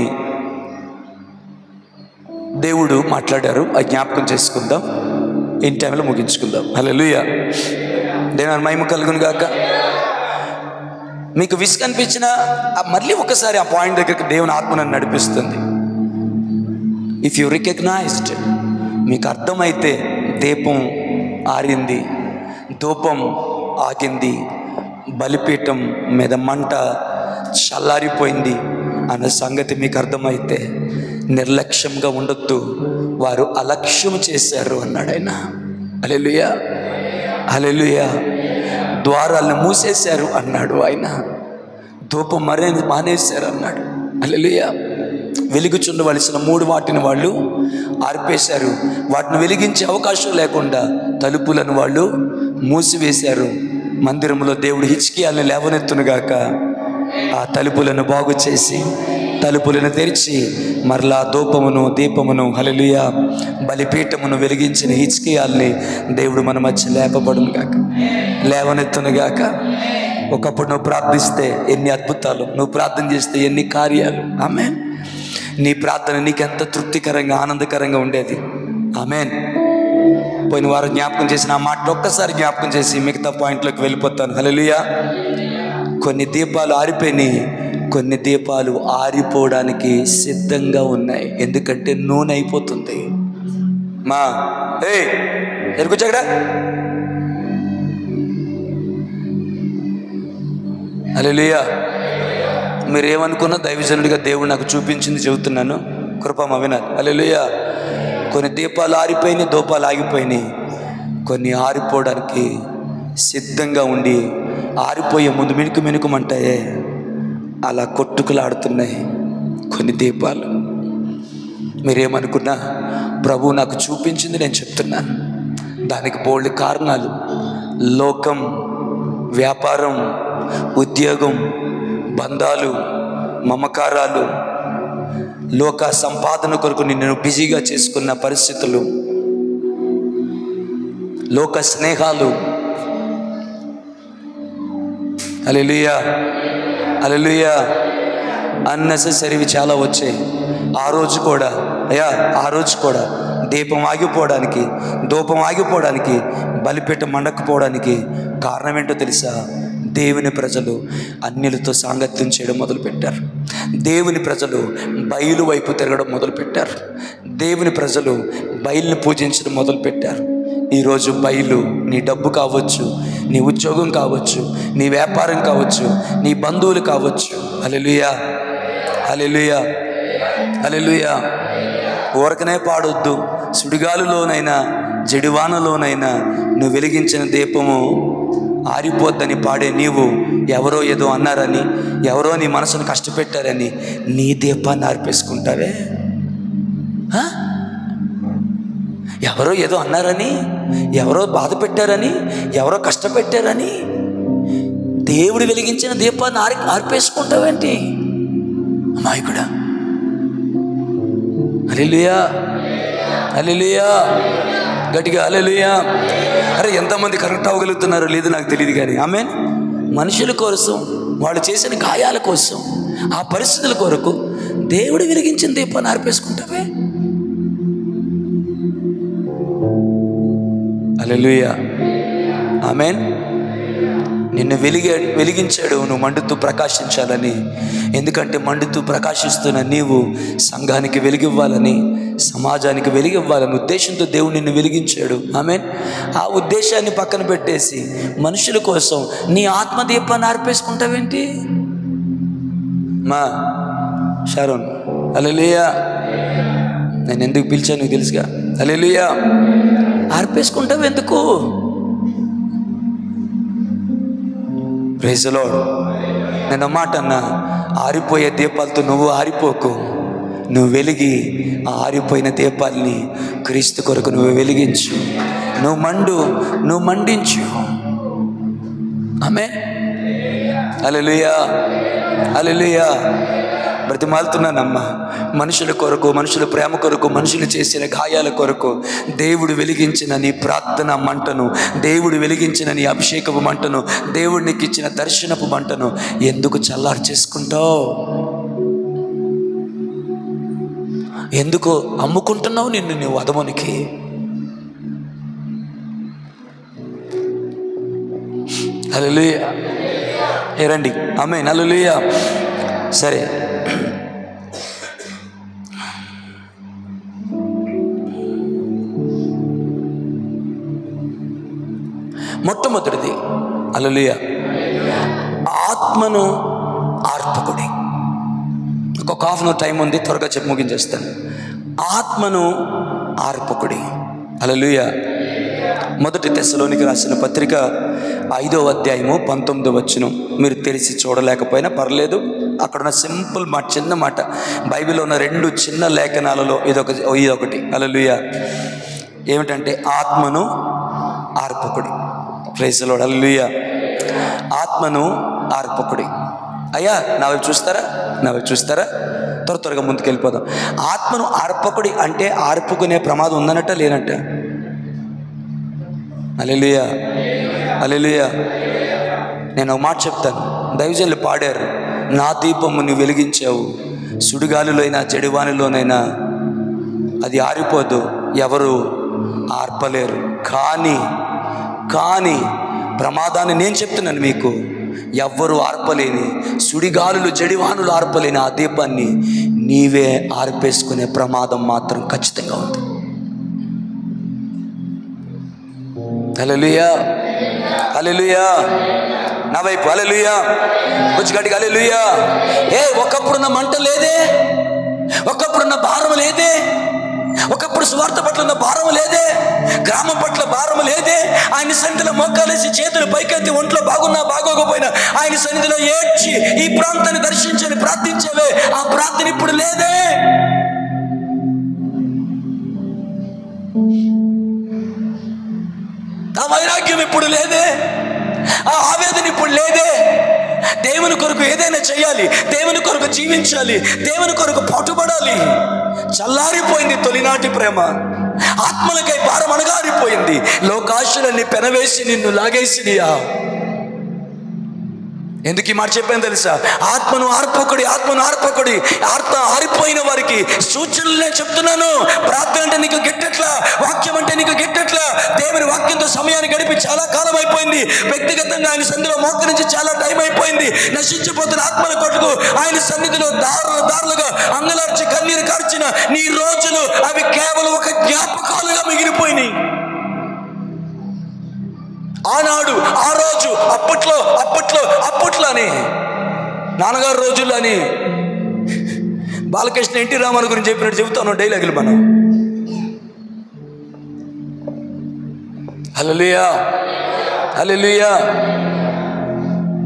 దేవుడు మాట్లాడారు, ఆ జ్ఞాపకం చేసుకుందాం. ఇన్ టైంలో ముగించుకుందాం. హల్లెలూయా. దేవుని మహిమ కలుగును గాక. మీకు విసుగు అనిపించినా మళ్ళీ ఒకసారి ఆ పాయింట్ దగ్గరికి దేవుని ఆత్మ నన్ను నడిపిస్తుంది. ఇఫ్ యు రికగ్నైజ్డ్, మీకు అర్థమైతే దీపం ఆరింది, ధూపం ఆగింది, బలిపీఠం మీద మంట చల్లారిపోయింది అన్న సంగతి మీకు అర్థమైతే నిర్లక్ష్యంగా ఉండొద్దు. వారు అలక్ష్యం చేశారు అన్నాడు ఆయన. హల్లెలూయా, హల్లెలూయా. ద్వారాలను మూసేశారు అన్నాడు ఆయన. ధూపం మానేశారు అన్నాడు. హల్లెలూయా. వెలుగుచుండవలసిన 3 వాటిని వాళ్ళు ఆర్పేశారు. వాటిని వెలిగించే అవకాశం లేకుండా తలుపులను వాళ్ళు మూసివేశారు. మందిరంలో దేవుడు హిజ్కియాని లేవనెత్తునుగాక ఆ తలుపులను బాగు చేసి తలుపులను తెరిచి మరలా ధూపమును దీపమును హల్లెలూయా బలిపీఠమును వెలిగించిన హిజ్కియాల్ని దేవుడు మన మధ్య లేవనెత్తునుగాక. ఒకప్పుడు నువ్వు ప్రార్థిస్తే ఎన్ని అద్భుతాలు, నువ్వు ప్రార్థన చేస్తే ఎన్ని కార్యాలు. ఆమేన్. నీ ప్రార్థన నీకెంత తృప్తికరంగా ఆనందకరంగా ఉండేది. ఆమేన్. పోయిన వారం జ్ఞాపకం చేసిన ఆ మాట ఒక్కసారి జ్ఞాపకం చేసి మిగతా పాయింట్లోకి వెళ్ళిపోతాను. హల్లెలూయా. కొన్ని దీపాలు ఆరిపోయినాయి, కొన్ని దీపాలు ఆరిపోవడానికి సిద్ధంగా ఉన్నాయి. ఎందుకంటే నూనె అయిపోతుంది. మా ఎరుగుచ్చాడా. హల్లెలూయా. మీరేమనుకున్నా దైవజనుడిగా దేవుడు నాకు చూపించింది చెబుతున్నాను. కృపమ వినాలి. హల్లెలూయా. కొన్ని దీపాలు ఆరిపోయినాయి, ధూపాలు ఆగిపోయినాయి. కొన్ని ఆరిపోవడానికి సిద్ధంగా ఉండి ఆరిపోయే ముందు మినుకుమంటాయే అలా కొట్టుకులాడుతున్నాయి కొన్ని దీపాలు. మీరేమనుకున్నా ప్రభు నాకు చూపించింది నేను చెప్తున్నాను. దానికి బోల్డ్ కారణాలు. లోకం, వ్యాపారం, ఉద్యోగం, బంధాలు, మమకారాలు, లోక సంపాదన కొరకు నిన్ను బిజీగా చేసుకున్న పరిస్థితులు, లోక స్నేహాలు. హల్లెలూయా, హల్లెలూయా. అన్నెసెసరీవి చాలా వచ్చాయి. ఆ రోజు కూడా దీపం ఆగిపోవడానికి, ధూపం ఆగిపోవడానికి, బలిపీఠం మండకపోవడానికి కారణం ఏంటో తెలుసా? దేవుని ప్రజలు అన్యులతో సాంగత్యం చేయడం మొదలుపెట్టారు. దేవుని ప్రజలు బయలు వైపు తిరగడం మొదలుపెట్టారు. దేవుని ప్రజలు బయలుని పూజించడం మొదలుపెట్టారు. ఈరోజు బయలు నీ డబ్బు కావచ్చు, నీ ఉద్యోగం కావచ్చు, నీ వ్యాపారం కావచ్చు, నీ బంధువులు కావచ్చు. హల్లెలూయా, హల్లెలూయా, హల్లెలూయా. ఊరకనే పాడొద్దు. సుడిగాలులోనైనా జడివానలోనైనా నువ్వు వెలిగించిన దీపము ఆరిపోద్దని పాడే నీవు ఎవరో ఏదో అన్నారని, ఎవరో నీ మనసును కష్టపెట్టారని నీ దీపాన్ని ఆర్పేసుకుంటావే. ఎవరో ఏదో అన్నారని, ఎవరో బాధ పెట్టారని, ఎవరో కష్టపెట్టారని దేవుడు వెలిగించిన దీపాన్ని ఆర్పేసుకుంటావేంటి అమాయకుడా? హల్లెలూయా, హల్లెలూయా. గట్టిగా హల్లెలూయా. అరే ఎంతమంది కరెక్ట్ అవ్వగలుగుతున్నారో లేదు నాకు తెలియదు కానీ ఆమేన్. మనుషుల కోసం, వాళ్ళు చేసిన గాయాల కోసం, ఆ పరిస్థితుల కొరకు దేవుడు వెలిగించిన దీపాన్ని ఆర్పేసుకుంటావే. హల్లెలూయా, ఆమేన్. నిన్ను వెలిగించాడు నువ్వు మండుతూ ప్రకాశించాలని. ఎందుకంటే మండుతూ ప్రకాశిస్తున్న నీవు సంఘానికి వెలిగివ్వాలని, సమాజానికి వెలిగివ్వాలని ఉద్దేశంతో దేవుడు నిన్ను వెలిగించాడు. ఆమేన్. ఆ ఉద్దేశాన్ని పక్కన పెట్టేసి మనుషుల కోసం నీ ఆత్మదీపాన్ని ఆర్పేసుకుంటావేంటి మా షారోన్? హల్లెలూయా. నేను ఎందుకు పిలిచాను నీకు తెలుసుగా. హల్లెలూయా. ఆర్పేసుకుంటావు ఎందుకు? Praise the lord. నేను మాట అన్నా, ఆరిపోయే దీపాలతో నువ్వు ఆరిపోకు. నువ్వు వెలిగి ఆ ఆరిపోయిన దీపాలని క్రీస్తు కొరకు నువ్వు వెలిగించు. నువ్వు మండించు. ఆమేన్. హల్లెలూయా, హల్లెలూయా. బ్రతిమాలుతున్నానమ్మా. మనుషుల కొరకు, మనుషుల ప్రేమ కొరకు, మనుషులు చేసిన గాయాల కొరకు దేవుడు వెలిగించిన నీ ప్రార్థన మంటను, దేవుడు వెలిగించిన నీ అభిషేకపు మంటను, దేవుడు నీకు ఇచ్చిన దర్శనపు మంటను ఎందుకు చల్లారు చేసుకుంటావు? ఎందుకు అమ్ముకుంటున్నావు నిన్ను నువ్వు అదమునికి? హల్లెలూయా. రండి. ఆమేన్. హల్లెలూయా. సరే, మొట్టమొదటిది హల్లెలూయా, ఆత్మను ఆర్పకుడి. ఒక హాఫ్ అన్ అవర్ టైం ఉంది, త్వరగా చెప్పి ముగించేస్తాను. ఆత్మను ఆర్పకుడి. హల్లెలూయా. మొదటి తెస్సలోనికి రాసిన పత్రిక 5వ అధ్యాయము 19వ వచనం. మీరు తెలిసి చూడలేకపోయినా పర్లేదు, అక్కడున్న సింపుల్ మాట, చిన్న మాట. బైబిల్లో ఉన్న 2 చిన్న లేఖనాలలో ఇదొకటి. హల్లెలూయా. ఏమిటంటే ఆత్మను ఆర్పకుడి. Praise the lord. హల్లెలూయా. ఆత్మను ఆర్పకుడి. అయ్యా నా వైపు చూస్తారా? త్వరగా ముందుకు వెళ్ళిపోదాం. ఆత్మను ఆర్పకుడి అంటే ఆర్పుకునే ప్రమాదం ఉందన్నట్ట లేనట్ట? హల్లెలూయా, హల్లెలూయా. నేను ఒక మాట చెప్తాను. దైవజనులు పాడారు, నా దీపము నువ్వు వెలిగించావు, సుడిగాలిలోనైనా చెడివానిలోనైనా అది ఆరిపోదు, ఎవరు ఆర్పలేరు. కానీ ప్రమాదాన్ని నేను చెప్తున్నాను మీకు, ఎవ్వరు ఆర్పలేని, సుడిగాలులు చెడివానులు ఆర్పలేని ఆ దీపాన్ని నీవే ఆర్పేసుకునే ప్రమాదం మాత్రం ఖచ్చితంగా ఉంది. హల్లెలూయా, హల్లెలూయా. నా వైపు హల్లెలూయా, కొంచెం గట్టిగా హల్లెలూయా. ఒకప్పుడున్న మంట లేదే, ఒకప్పుడున్న భారం లేదే, ఒకప్పుడు సువార్త పట్ల ఉన్న భారం లేదే, గ్రామం పట్ల భారం లేదే. ఆయన సన్నిధిలో మోకాలేసి చేతులు పైకెత్తి ఒంట్లో బాగున్నా బాగోకపోయినా ఆయన సన్నిధిలో ఏడ్చి ఈ ప్రాంతాన్ని దర్శించని ప్రార్థించేవే, ఆ ప్రార్థన ఇప్పుడు లేదే. ఆ వైరాగ్యం ఇప్పుడు లేదే, ఆ ఆవేదన ఇప్పుడు లేదే. దేవుని కొరకు ఏదైనా చేయాలి, దేవుని కొరకు జీవించాలి, దేవుని కొరకు పాటుపడాలి. చల్లారిపోయింది తొలినాటి ప్రేమ, ఆత్మలకై భారం అణగారిపోయింది. లోకాశలన్నీ పెనవేసి నిన్ను లాగేసినియా. ఎందుకు ఈ మాట చెప్పాను తెలుసా? ఆత్మను ఆర్పకుడి, ఆత్మను ఆర్పకుడి. ఆత్మ ఆరిపోయిన వారికి సూచనలు నేను చెప్తున్నాను. ప్రార్థన అంటే నీకు గిట్టట్లా, వాక్యం అంటే నీకు గిట్టట్లా. దేవుని వాక్యంతో సమయాన్ని గడిపి చాలా కాలం అయిపోయింది. వ్యక్తిగతంగా ఆయన సన్నిధిలో మోకరించి చాలా టైం అయిపోయింది. నశించిపోతున్న ఆత్మల కొట్టుకు ఆయన సన్నిధిలో దారులుగా అంగలార్చి కన్నీరు కార్చిన నీ రోజులు అవి కేవలం ఒక జ్ఞాపకాలుగా మిగిలిపోయినాయి. ఆనాడు, ఆ రోజు, అప్పట్లో అని, నాన్నగారు రోజుల్లో అని బాలకృష్ణ ఎన్టీ రామారావు గురించి చెప్పినట్టు చెబుతాను డైలాగులు మనం. హల్లెలూయా, హల్లెలూయా.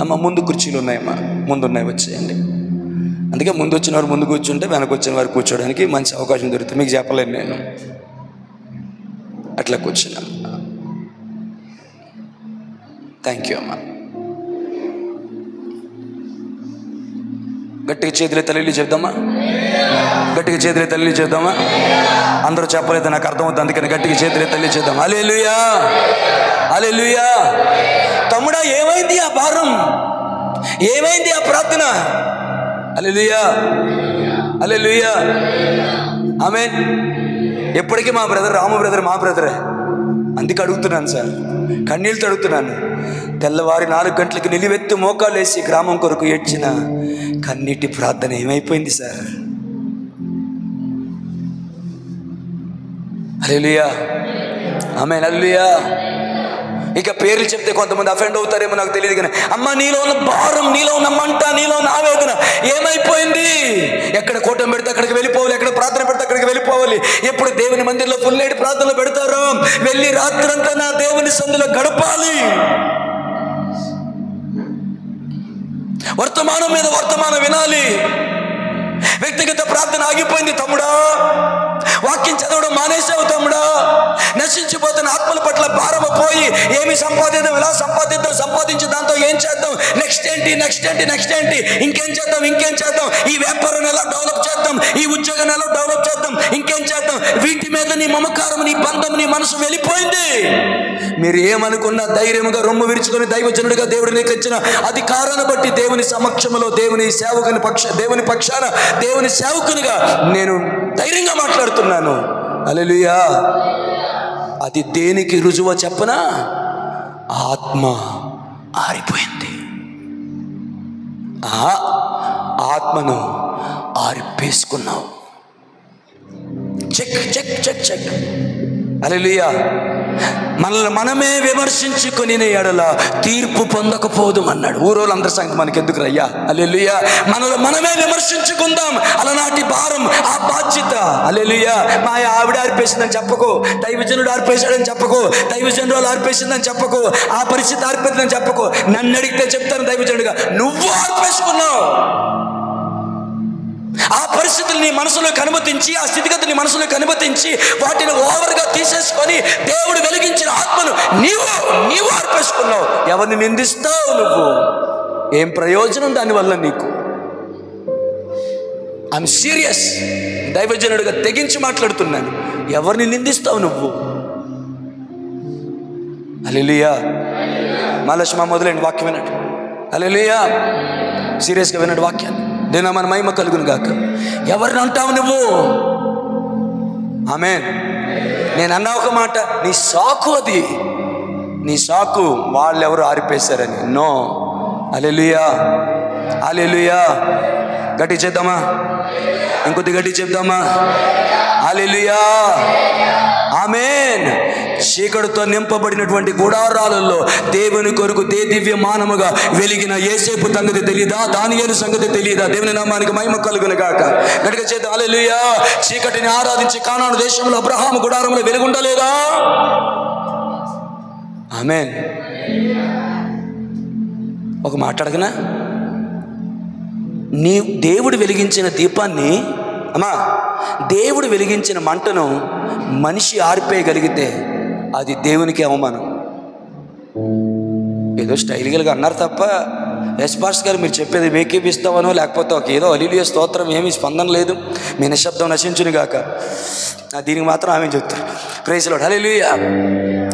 అమ్మ ముందు కుర్చీలు ఉన్నాయమ్మా, ముందున్నాయి, వచ్చేయండి. అందుకే ముందు వచ్చిన వారు ముందు కూర్చుంటే వెనక వచ్చిన వారు కూర్చోడానికి మంచి అవకాశం దొరుకుతుంది. మీకు చెప్పలేను నేను, అట్లా కూర్చున్నాను. థ్యాంక్ యూ అమ్మా. గట్టిగా చేతులే తల్లి చెప్దామా? గట్టిగా చేతులే తల్లి చెప్దామా? అందరూ చెప్పలేదు, నాకు అర్థమవుతుంది, అందుకని గట్టిగా చేతులే తల్లి చేద్దాం. హల్లెలూయా, హల్లెలూయా. తమ్ముడా, ఏమైంది ఆ భారం? ఏమైంది ఆ ప్రార్థన? హల్లెలూయా, హల్లెలూయా, ఆమేన్. ఎప్పటికీ మా బ్రదర్, రాము బ్రదర్ మా బ్రదరే, అందుకే అడుగుతున్నాను సార్, కన్నీళ్ళతో అడుగుతున్నాను. తెల్లవారి 4 గంటలకు నిలువెత్తు మోకాలు వేసి గ్రామం కొరకు ఏడ్చిన కన్నీటి ప్రార్థన ఏమైపోయింది సార్? హల్లెలూయా, ఆమేన్, హల్లెలూయా. ఇక పేర్లు చెప్తే కొంతమంది అఫెండ్ అవుతారేమో నాకు తెలియదు, కానీ అమ్మ నీలో ఉన్న భారం, నీలో ఉన్న మంట, నీలో ఉన్న ఆవేదన ఏమైపోయింది? ఎక్కడ కూటమి పెడితే అక్కడికి వెళ్ళిపోవాలి, ఎక్కడ ప్రార్థన పెడితే అక్కడికి వెళ్ళిపోవాలి. ఎప్పుడు దేవుని మందిరంలో ఫుల్ నైట్ ప్రార్థనలు పెడతారో వెళ్ళి రాత్రంతా నా దేవుని సందులో గడపాలి. వర్తమానం మీద వర్తమానం వినాలి. వ్యక్తిగత ప్రార్థన ఆగిపోయింది తమ్ముడా, వాక్యం చదవడం మానేసావు తమ్ముడా. నశించిపోతున్న ఆత్మల పట్ల భారము పోయి ఏమి సంపాదిద్దాం, ఎలా సంపాదించి దాంతో ఏం చేద్దాం, నెక్స్ట్ ఏంటి, ఇంకేం చేద్దాం, ఈ వ్యాపారాన్ని ఎలా డెవలప్ చేద్దాం, ఈ ఉద్యోగాన్ని ఎలా డెవలప్ చేద్దాం, ఇంకేం చేద్దాం, వీటి మీద నీ మమకారం, నీ బంధం, నీ మనసు వెళ్ళిపోయింది. మీరు ఏమనుకున్నా ధైర్యముగా రొమ్ము విరుచుకొని దైవజనుడిగా దేవుడు నీకు ఇచ్చిన అధికారాన్ని బట్టి దేవుని సమక్షంలో దేవుని పక్షాన దేవుని సేవకునిగా నేను ధైర్యంగా మాట్లాడుతున్నాను. హల్లెలూయా. అది దేనికి రుజువో చెప్పనా? ఆత్మ ఆరిపోయింది. ఆత్మను ఆరిపేసుకున్నావు. చెక్. హల్లెలూయా. మనల్ని మనమే విమర్శించుకొని ఎడల తీర్పు పొందకపోదు అన్నాడు. ఊరోళ్ళందరి సంగతి మనకి ఎందుకు రయ్యా? హల్లెలూయా. మనల్ని మనమే విమర్శించుకుందాం. అలనాటి భారం, ఆ బాధ్యత. హల్లెలూయా. మా ఆవిడ ఆర్పేసిందని చెప్పకు, దైవజనుడు ఆర్పేశాడని చెప్పకు, దైవజనుడు ఆర్పేసిందని చెప్పకు, ఆ పరిస్థితి ఆర్పేసిందని చెప్పకు. నన్ను అడిగితే చెప్తాను దైవజనుడిగా, నువ్వు ఆర్పేసుకున్నావు. ఆ పరిస్థితులు నీ మనసులోకి అనుమతించి, ఆ స్థితిగతిని మనసులోకి అనుమతించి, వాటిని ఓవర్గా తీసేసుకొని దేవుడు వెలిగించిన ఆత్మను నీవు ఆర్పేసుకున్నావు. ఎవరిని నిందిస్తావు నువ్వు? ఏం ప్రయోజనం దానివల్ల నీకు? I'm serious. దైవజనుడిగా తెగించి మాట్లాడుతున్నాను. ఎవరిని నిందిస్తావు నువ్వు? హల్లెలూయా. మళ్ళీ మొదలైన వాక్యం వినండి. హల్లెలూయా. సీరియస్గా వినండి వాక్యాన్ని. దేనా మన మహిమ కలుగును గాక. ఎవరిని అంటావు నువ్వు? ఆమేన్. నేను అన్నా ఒక మాట, నీ సాకు అది, నీ సాకు వాళ్ళెవరు ఆరిపేశారని. నో. హల్లెలూయా. హల్లెలూయా. గట్టి చేద్దామా? ఇంకొద్ది గట్టి చెప్దామా? హల్లెలూయా. ఆమేన్. చీకటితో నింపబడినటువంటి గుడారాలలో దేవుని కొరకు దివ్యమానముగా వెలిగిన యేసేపు సంగతి తెలియదా? దానియేలు సంగతి తెలియదా? దేవుని నామానికి మహిమ కలుగును గాక. గట్టిగా చేద్దాం. హల్లెలూయా. చీకటిని ఆరాధించి కానాను దేశంలో అబ్రహాము గుడారంలో వెలుగుండలేదా? ఆమేన్. ఒక మాట అడగనా? నీ దేవుడు వెలిగించిన దీపాన్ని, అమ్మా, దేవుడు వెలిగించిన మంటను మనిషి ఆర్పేయగలిగితే అది దేవునికి అవమానం. ఏదో స్టైల్గా అన్నారు తప్ప, ఎస్పాస్ గారు మీరు చెప్పేది వేకేపిస్తామనో లేకపోతే ఒక ఏదో హల్లెలూయా స్తోత్రం ఏమీ స్పందన లేదు, మీ నిశ్శబ్దం నశించును గాక, దీనికి మాత్రం ఆమె చెప్తారు. Praise lord. హల్లెలూయా.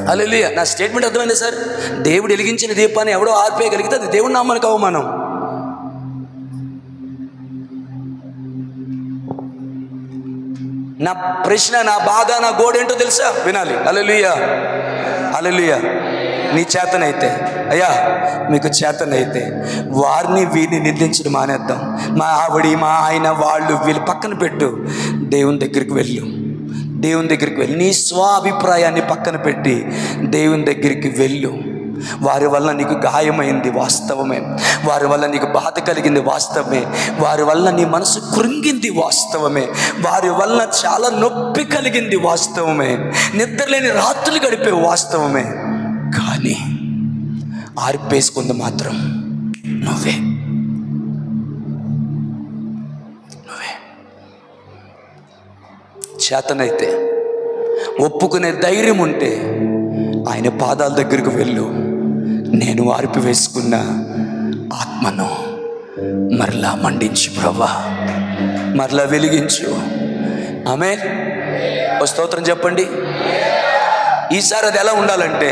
హల్లెలూయా. నా స్టేట్మెంట్ అర్థమైంది సార్. దేవుడు వెలిగించిన దీపాన్ని ఎవడో ఆర్పేయగలిగితే అది దేవుడి నామానికి అవమానం. నా ప్రశ్న, నా బాధ, నా గోడేంటో తెలుసా? వినాలి. హల్లెలూయా. హల్లెలూయా. నీ చేతనైతే, అయ్యా మీకు చేతనైతే వారిని వీరిని నిందించడం మానేద్దాం. మా ఆవిడి, మా ఆయన, వాళ్ళు వీళ్ళు పక్కన పెట్టు. దేవుని దగ్గరికి వెళ్ళు. దేవుని దగ్గరికి వెళ్ళి నీ స్వాభిప్రాయాన్ని పక్కన పెట్టి దేవుని దగ్గరికి వెళ్ళు. వారి వల్ల నీకు గాయమైంది వాస్తవమే, వారి వల్ల నీకు బాధ కలిగింది వాస్తవమే, వారి వల్ల నీ మనసు కృంగింది వాస్తవమే, వారి వల్ల చాలా నొప్పి కలిగింది వాస్తవమే, నిద్రలేని రాత్రులు గడిపే వాస్తవమే. కానీ ఆర్పేసుకుంది మాత్రం నువ్వే. చేతనైతే, ఒప్పుకునే ధైర్యం ఉంటే ఆయన పాదాల దగ్గరకు వెళ్ళు. నేను ఆర్పివేసుకున్న ఆత్మను మరలా మండించు ప్రభువా, మరలా వెలిగించు. ఆమేన్. ఓ స్తోత్రం చెప్పండి. ఈసారి అది ఎలా ఉండాలంటే,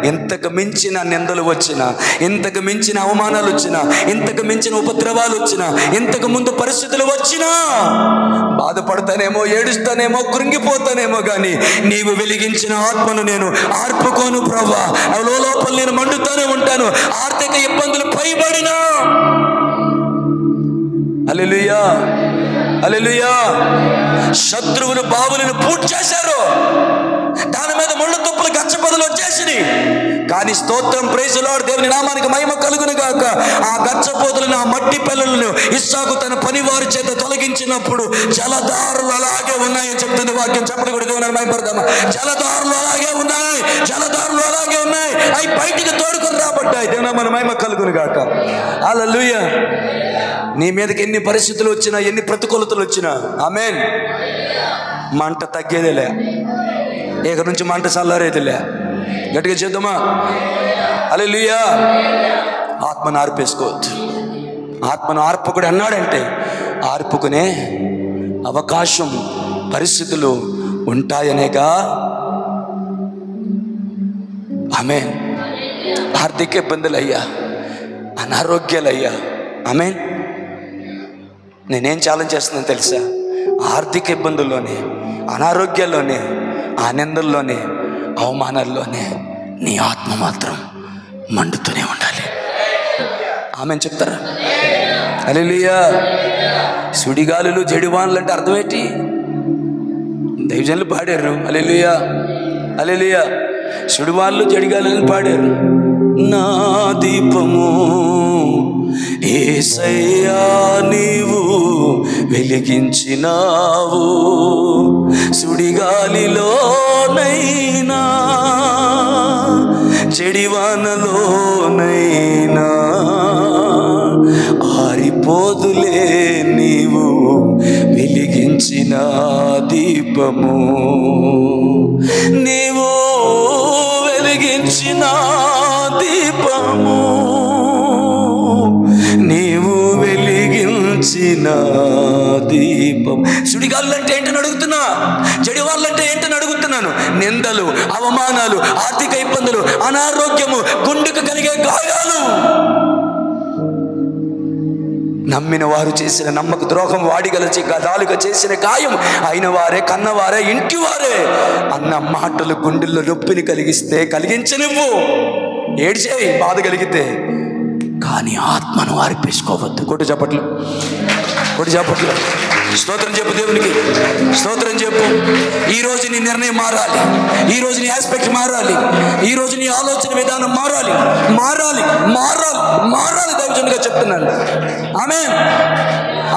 ఇంతకు మించిన నిందలు వచ్చినా, ఇంతకు మించిన అవమానాలు వచ్చినా, ఇంతకు మించిన ఉపద్రవాలు వచ్చినా, ఇంతకు ముందు పరిస్థితులు వచ్చినా బాధపడతానేమో, ఏడుస్తానేమో, కృంగిపోతానేమో, కానీ నీవు వెలిగించిన ఆత్మను నేను ఆర్పుకోను ప్రభువా. లోపల నేను మండుతూనే ఉంటాను. ఆర్థిక ఇబ్బందులు పైబడినా. హల్లెలూయా. హల్లెలూయా. శత్రువులు బావులను పూర్తి చేశారు, దాని మీద ముళ్ళ తుప్పలు గచ్చపొదలు వచ్చేసినాయి. కానీ స్తోత్రం, ప్రైజ్ లార్డ్, దేవుని నామానికి మహిమ కలుగును గాక. ఆ గచ్చపోతులను, ఆ మట్టి పిల్లలను ఇస్సాకు తన పనివారి చేత తొలగించినప్పుడు జలధారులు అలాగే ఉన్నాయని చెప్తుంది వాక్యం. చెప్పండి కూడా దేవుని మహిమపడదామా. జలధారులు అలాగే ఉన్నాయి, జలధారులు అలాగే ఉన్నాయి. అవి బయటికి తోడుకొని రాబడ్డాయి. దేవుని మన మహిమ కలుగును గాక. హల్లెలూయా. నీ మీదకి ఎన్ని పరిస్థితులు వచ్చినా, ఎన్ని ప్రతికూలతలు వచ్చినా, ఆమేన్, మంట తగ్గేదేలే, ఇక నుంచి మంట చల్లారేదిలే. గట్టిగా చేద్దామా. హల్లెలూయా. ఆత్మను ఆర్పేసుకోవద్దు. ఆత్మను ఆర్పకుడు అన్నాడంటే ఆర్పుకునే అవకాశం, పరిస్థితులు ఉంటాయనేగా. ఆమేన్. ఆర్థిక ఇబ్బందులు అయ్యా, అనారోగ్యాలు అయ్యా, ఆమేన్. నేనేం ఛాలెంజ్ చేస్తున్నాను తెలుసా? ఆర్థిక ఇబ్బందుల్లోనే, అనారోగ్యాల్లోనే, ఆనందంలోనే, అవమానాల్లోనే నీ ఆత్మ మాత్రం మండుతూనే ఉండాలి. ఆమెను చెప్తారా? హల్లెలూయా. సుడిగాలులు, జడివానులు అంటే అర్థం ఏంటి? దైవజనులు పాడారు. హల్లెలూయా. హల్లెలూయా. సుడివాళ్ళు జడిగాలని పాడారు. నా దీపము యేసయ్యా నీవు వెలిగించినావు, సుడిగాలిలోనైనా చెడివానలోనైనా ఆరిపోదులే నీవు వెలిగించిన దీపము. నీవు వెలిగించిన దీపము, నీవు వెలిగించిన దీపం. సుడిగాళ్ళంటే ఏంటని అడుగుతున్నా, చెడివాళ్ళంటే ఏంటని అడుగుతున్నాను. నిందలు, అవమానాలు, ఆర్థిక ఇబ్బందులు, అనారోగ్యము, గుండెకు కలిగే గాయాలు, నమ్మిన వారు చేసిన నమ్మక ద్రోహం, వాడిగలచి గదాలుగా చేసిన గాయం, అయిన వారే కన్నవారే ఇంటి వారే అన్న మాటలు గుండెల్లో నొప్పిని కలిగించనివ్వు. ఏడ్చేయి బాధ కలిగితే, కానీ ఆత్మను ఆర్పేసుకోవద్దు. కొట్టు చప్పట్లు, కొట్టు చప్పట్లు. స్తోత్రం చెప్పు దేవునికి, స్తోత్రం చెప్పు. ఈరోజు నీ నిర్ణయం మారాలి, ఈరోజు నీ ఆస్పెక్ట్ మారాలి, ఈరోజు నీ ఆలోచన విధానం మారాలి, మారాలి, మారాలి, మారాలి. దైవజనుడిగా చెప్తున్నాను. ఆమేన్,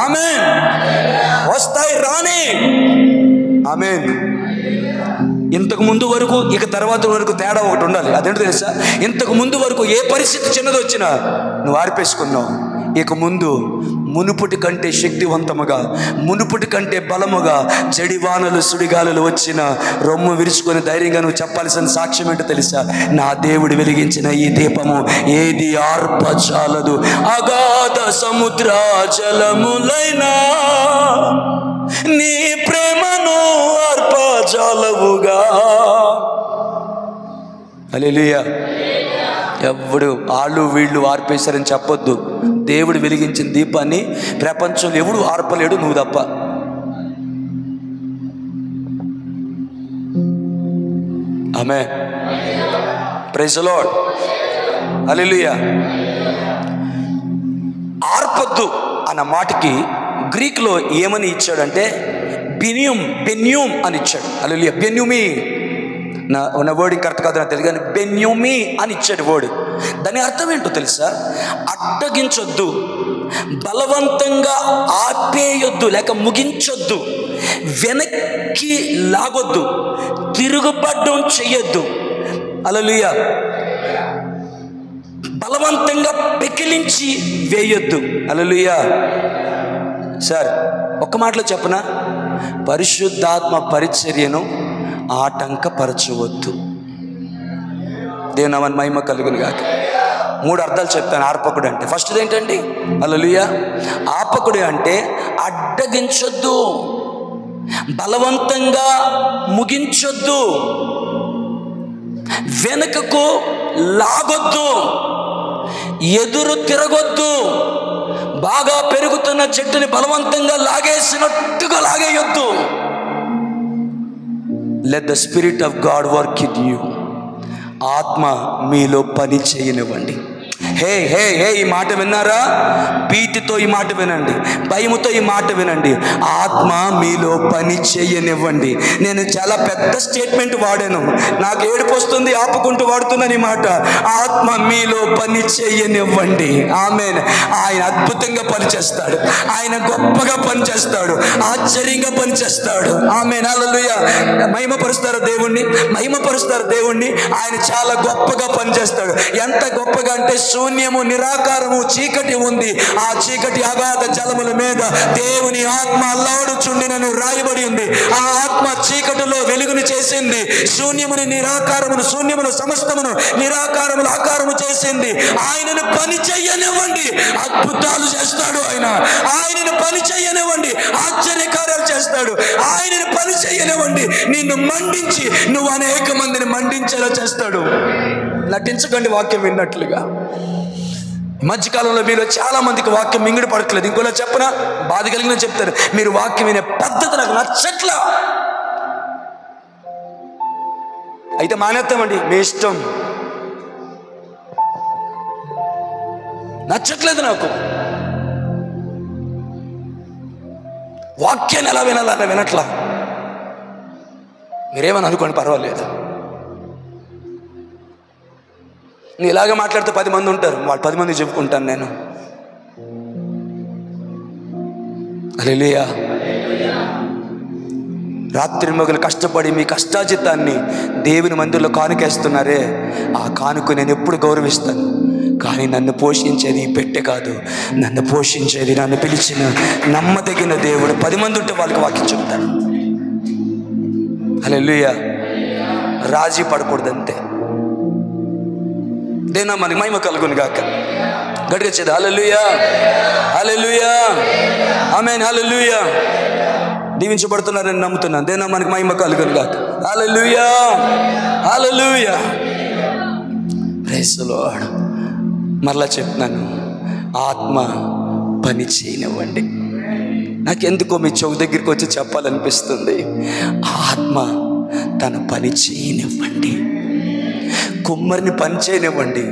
ఆమేన్. వస్తాయి, రాని. ఆమేన్. ఇంతకు ముందు వరకు ఇక తర్వాత వరకు తేడా ఒకటి ఉండాలి. అదేంటో తెలుసా? ఇంతకు ముందు వరకు ఏ పరిస్థితి చిన్నది వచ్చినా నువ్వు ఆర్పేసుకున్నావు. ఇక ముందు మునుపటి కంటే శక్తివంతముగా, మునుపటి కంటే బలముగా చెడివానలు, సుడిగాలులు వచ్చిన రొమ్ము విరుచుకొని ధైర్యంగా నువ్వు చెప్పాల్సిన సాక్ష్యం ఏంటో తెలుసా? నా దేవుడు వెలిగించిన ఈ దీపము ఏది ఆర్పజాలదు. అగాధ సముద్ర జలములైనా నీ ప్రేమను ఆర్పజాలవుగా. హల్లెలూయా. ఎవడు వాళ్ళు వీళ్ళు ఆర్పేశారని చెప్పొద్దు. దేవుడు వెలిగించిన దీపాన్ని ప్రపంచంలో ఎవడు ఆర్పలేడు, నువ్వు తప్ప. Amen. Praise the lord. Hallelujah. ఆర్పొద్దు అన్న మాటకి గ్రీక్లో ఏమని ఇచ్చాడంటే బెన్యూమ్ అని ఇచ్చాడు. హల్లెలూయా. బెన్యూమి నా వర్డింగ్ కరెక్ట్ కాదు నాకు తెలియదు, కానీ బెన్యూమి అని ఇచ్చాడు వర్డ్. దాని అర్థం ఏంటో తెలుసా? అడ్డగించొద్దు, బలవంతంగా ఆపేయొద్దు, లేక ముగించొద్దు, వెనక్కి లాగొద్దు, తిరుగుబడ్డం చెయ్యొద్దు. హల్లెలూయా. బలవంతంగా పెకిలించి వేయొద్దు. హల్లెలూయా. సార్ ఒక్క మాటలో చెప్పనా? పరిశుద్ధాత్మ పరిచర్యను ఆటంకపరచవద్దు. దేవుని నామమున మహిమ కలుగును గాక. 3 అర్థాలు చెప్తాను ఆర్పకుడు అంటే. ఫస్ట్ది ఏంటండి? హల్లెలూయా. ఆపకుడు అంటే అడ్డగించొద్దు, బలవంతంగా ముగించొద్దు, వెనుకకు లాగొద్దు, ఎదురు తిరగొద్దు. బాగా పెరుగుతున్న చెట్టుని బలవంతంగా లాగేసినట్టుగా లాగేయొద్దు. Let the Spirit of God work in you. ఆత్మ మీలో పని చేయనివ్వండి. హే హే హే, ఈ మాట విన్నారా? భీతితో ఈ మాట వినండి, భయముతో ఈ మాట వినండి. ఆత్మ మీలో పని చేయనివ్వండి. నేను చాలా పెద్ద స్టేట్మెంట్ వాడాను, నాకు ఏడుపు వస్తుంది ఆపుకుంటూ వాడుతున్నాను ఈ మాట. ఆత్మ మీలో పని చేయనివ్వండి. ఆమేన్. ఆయన అద్భుతంగా పనిచేస్తాడు, ఆయన గొప్పగా పనిచేస్తాడు, ఆశ్చర్యంగా పనిచేస్తాడు. ఆమేన్. హల్లెలూయా. మహిమపరుస్తారు దేవుణ్ణి, మహిమపరుస్తారు దేవుణ్ణి. ఆయన చాలా గొప్పగా పనిచేస్తాడు. ఎంత గొప్పగా అంటే శూన్యము, నిరాకారము, చీకటి ఉంది. ఆ చీకటి అగాధ జలముల మీద దేవుని ఆత్మ అల్లాడుచుండినని రాయబడి ఉంది. ఆ ఆత్మ చీకటిలో వెలుగుని చేసింది. శూన్యముని, నిరాకారమును, శూన్యమును సమస్తమును నిరాకారమును ఆకారము చేసింది. ఆయనను పని చెయ్యనివ్వండి, అద్భుతాలు చేస్తాడు ఆయన. ఆయనను పని చెయ్యనివ్వండి, ఆశ్చర్యకార్యాలు చేస్తాడు. ఆయనను పని చెయ్యనివ్వండి, నిన్ను మండించి నువ్వు అనేక మందిని మండించేలా చేస్తాడు. నటించకండి వాక్యం విన్నట్లుగా. మధ్యకాలంలో మీలో చాలా మందికి వాక్యం మింగుడు పడట్లేదు. ఇంకోలా చెప్పనా? బాధ కలిగిన చెప్తారు, మీరు వాక్యం వినే పద్ధతి నాకు నచ్చట్లా. అయితే మానేస్తామండి, మీ ఇష్టం. నచ్చట్లేదు నాకు. వాక్యాన్ని ఎలా వినాలన్న వినట్లా. మీరేమని అనుకోండి, పర్వాలేదు. నువ్వు ఇలాగ మాట్లాడితే 10 మంది ఉంటారు, వాళ్ళు 10 మందికి చెప్పుకుంటాను నేను. హల్లెలూయా. రాత్రి మగలు కష్టపడి మీ కష్టాజితాన్ని దేవుని మందిరంలో కానుకేస్తున్నారే, ఆ కానుక నేను ఎప్పుడు గౌరవిస్తాను. కానీ నన్ను పోషించేది ఈ పెట్టె కాదు, నన్ను పోషించేది నన్ను పిలిచిన నమ్మదగిన దేవుడు. 10 మంది ఉంటే వాళ్ళకి వాక్యం చెప్తాను. హల్లెలూయా. రాజీ పడకూడదు అంతే. దేనా మనకి మహిమ కలుగును గాక. గట్టిగా చేద్దాం. హల్లెలూయా, హల్లెలూయా, ఆమేన్, హల్లెలూయా. దీవించబడుతున్నారని నమ్ముతున్నాను. దేనా మనకి మహిమ కలుగును గాక. హల్లెలూయా, హల్లెలూయా, ప్రైజ్ ది లార్డ్. మరలా చెప్తున్నాను, ఆత్మ పని చేయనివ్వండి. నాకెందుకో మీ చౌక దగ్గరికి వచ్చి చెప్పాలనిపిస్తుంది. ఆత్మ తన పని చేయనివ్వండి. కుమ్మరిని పని చేయనివ్వండి,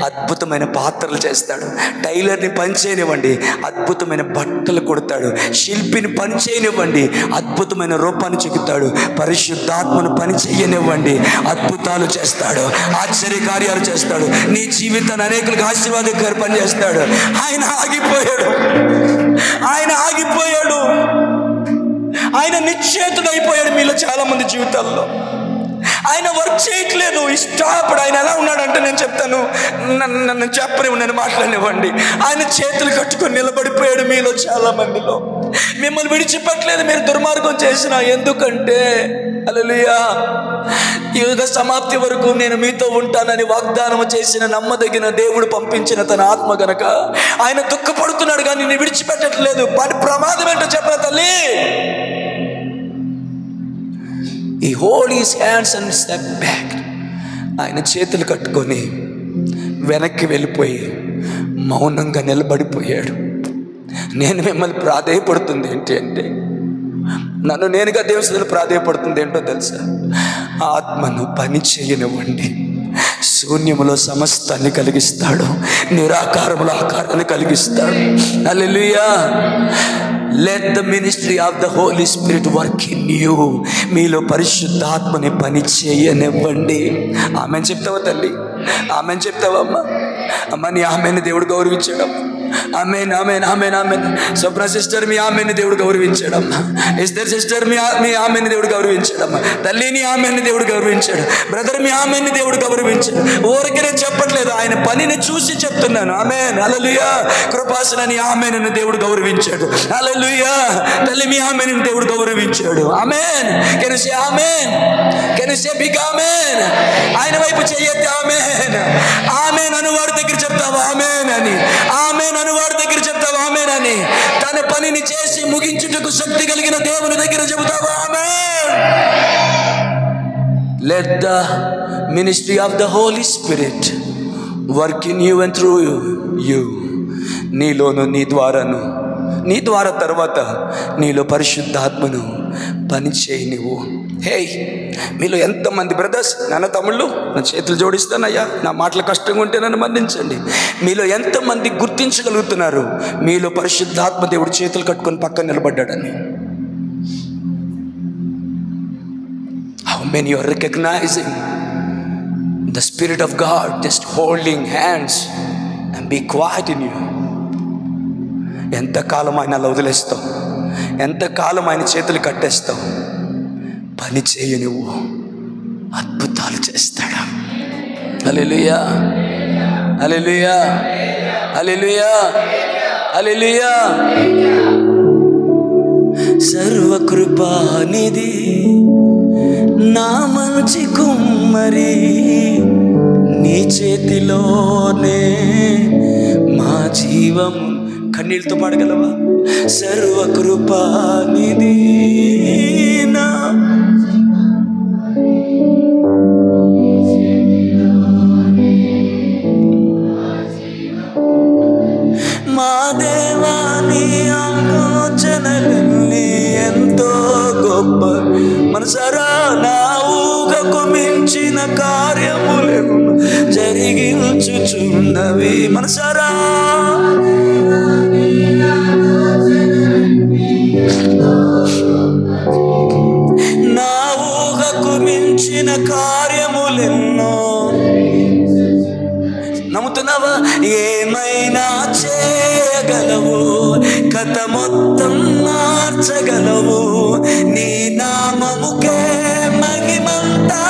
అద్భుతమైన పాత్రలు చేస్తాడు. టైలర్ని పని చేయనివ్వండి, అద్భుతమైన బట్టలు కొడతాడు. శిల్పిని పని చేయనివ్వండి, అద్భుతమైన రూపాన్ని చెక్కుతాడు. పరిశుద్ధాత్మను పని చేయనివ్వండి, అద్భుతాలు చేస్తాడు, ఆశ్చర్య కార్యాలు చేస్తాడు. నీ జీవితాన్ని అనేకులకు ఆశీర్వాదకర పని చేస్తాడు. ఆయన ఆగిపోయాడు, ఆయన ఆగిపోయాడు, ఆయన నిశ్చేతుడైపోయాడు. మీలో చాలా మంది జీవితాల్లో ఆయన వర్క్ చేయట్లేదు, ఇష్టపడు. ఆయన ఎలా ఉన్నాడంటే, నేను చెప్తాను, నన్ను చెప్పనివ్వు, నేను మాట్లాడినివ్వండి. ఆయన చేతులు కట్టుకొని నిలబడిపోయాడు. మీలో చాలా మందిలో మిమ్మల్ని విడిచిపెట్టలేదు మీరు దుర్మార్గం చేసిన. ఎందుకంటే హల్లెలూయా, యుగ సమాప్తి వరకు నేను మీతో ఉంటానని వాగ్దానం చేసిన నమ్మదగిన దేవుడు పంపించిన తన ఆత్మ గనక ఆయన దుఃఖపడుతున్నాడు, కానీ నేను విడిచిపెట్టట్లేదు. ప్రమాదం ఏంటో చెప్పిన తల్లి, He hold his hands and step back. ఆయన చేతులు కట్టుకొని వెనక్కి వెళ్ళిపోయి మౌనంగా నిలబడిపోయాడు. నేను మిమ్మల్ని ప్రాధేయపడుతుంది ఏంటి అంటే, నన్ను నేనుగా దేవుని ప్రాధేయపడుతుంది ఏంటో తెలుసా? ఆత్మను పని చేయనివ్వండి. శూన్యములో సమస్తాన్ని కలిగిస్తాడు, నిరాకారములో ఆకారాన్ని కలిగిస్తాడు. హల్లెలూయా. Let the ministry of the Holy Spirit work in you. మీలో పరిశుద్ధాత్మని పని చేయనివ్వండి. ఆమెను చెప్తావా తల్లి? ఆమెను చెప్తావా అమ్మ? అమ్మ నీ ఆమెను దేవుడు గౌరవించాడమ్మా. Amen, amen, amen, amen. Swapna sister మీ ఆమెను దేవుడు గౌరవించాడమ్మా. ఇద్దరు సిస్టర్ మీ ఆమెను దేవుడు గౌరవించాడమ్మా. తల్లిని ఆమెను దేవుడు గౌరవించాడు. బ్రదర్ మీ ఆమెను దేవుడు గౌరవించాడు. ఊరికి నేను చెప్పట్లేదు, ఆయన పనిని చూసి చెప్తున్నాను. ఆమెన్, హల్లెలూయా. కృపాసనని ఆమెను దేవుడు గౌరవించాడు. హల్లెలూయా. తల్లి మీ ఆమెను దేవుడు గౌరవించాడు. Amen. Can you say amen? Can you say big amen? ఆయన వైపు చెయ్యొద్దు. ఆమెన్, ఆమెన్ అను వారి దగ్గర చెప్తావా ఆమెన్ అని? ఆమెన్ అను వారి దగ్గర చెప్తావా ఆమెన్ అని? తన పనిని చేసి ముగించుటకు శక్తి కలిగిన దేవుని దగ్గర చెబుతావా amen? Let the ministry of the Holy Spirit work in you and through you. నీలోను, నీ ద్వారా తర్వాత నీలో పరిశుద్ధాత్మను పని చేయి నువ్వు. హే, మీలో ఎంతమంది బ్రదర్స్, నాన్న తమ్ముళ్ళు, నా చేతులు జోడిస్తానయ్యా, నా మాటలు కష్టంగా ఉంటే నన్ను మన్నించండి. మీలో ఎంతమంది గుర్తించగలుగుతున్నారు మీలో పరిశుద్ధాత్మ దేవుడు చేతులు కట్టుకొని పక్కన నిలబడ్డాడని? How many are recognizing the Spirit of God just holding hands and be quiet in you? ఎంతకాలం ఆయన అలా వదిలేస్తావు? ఎంతకాలం ఆయన చేతులు కట్టేస్తావు? పని చేయ నువ్వు, అద్భుతాలు చేస్తాడు. హల్లెలూయా, హల్లెలూయా, హల్లెలూయా, హల్లెలూయా. సర్వకృపానిధి నా మంచి కుమ్మరి, నీ చేతిలోనే మా జీవం. కన్నీళ్ళతో పాడగలవా? సర్వకృపానిధి నా మా దేవాని ఆలోచనలన్నీ ఎంతో గొప్ప. మనసారా నా ఊహకు మించిన కార్యములను జరిగించుచున్నవి. మనసారా నా ఊహకు మించిన కార్యములెన్నో చేయగలవు, కథ మొత్తం మార్చగలవు. నీ నామముకే మహిమంతా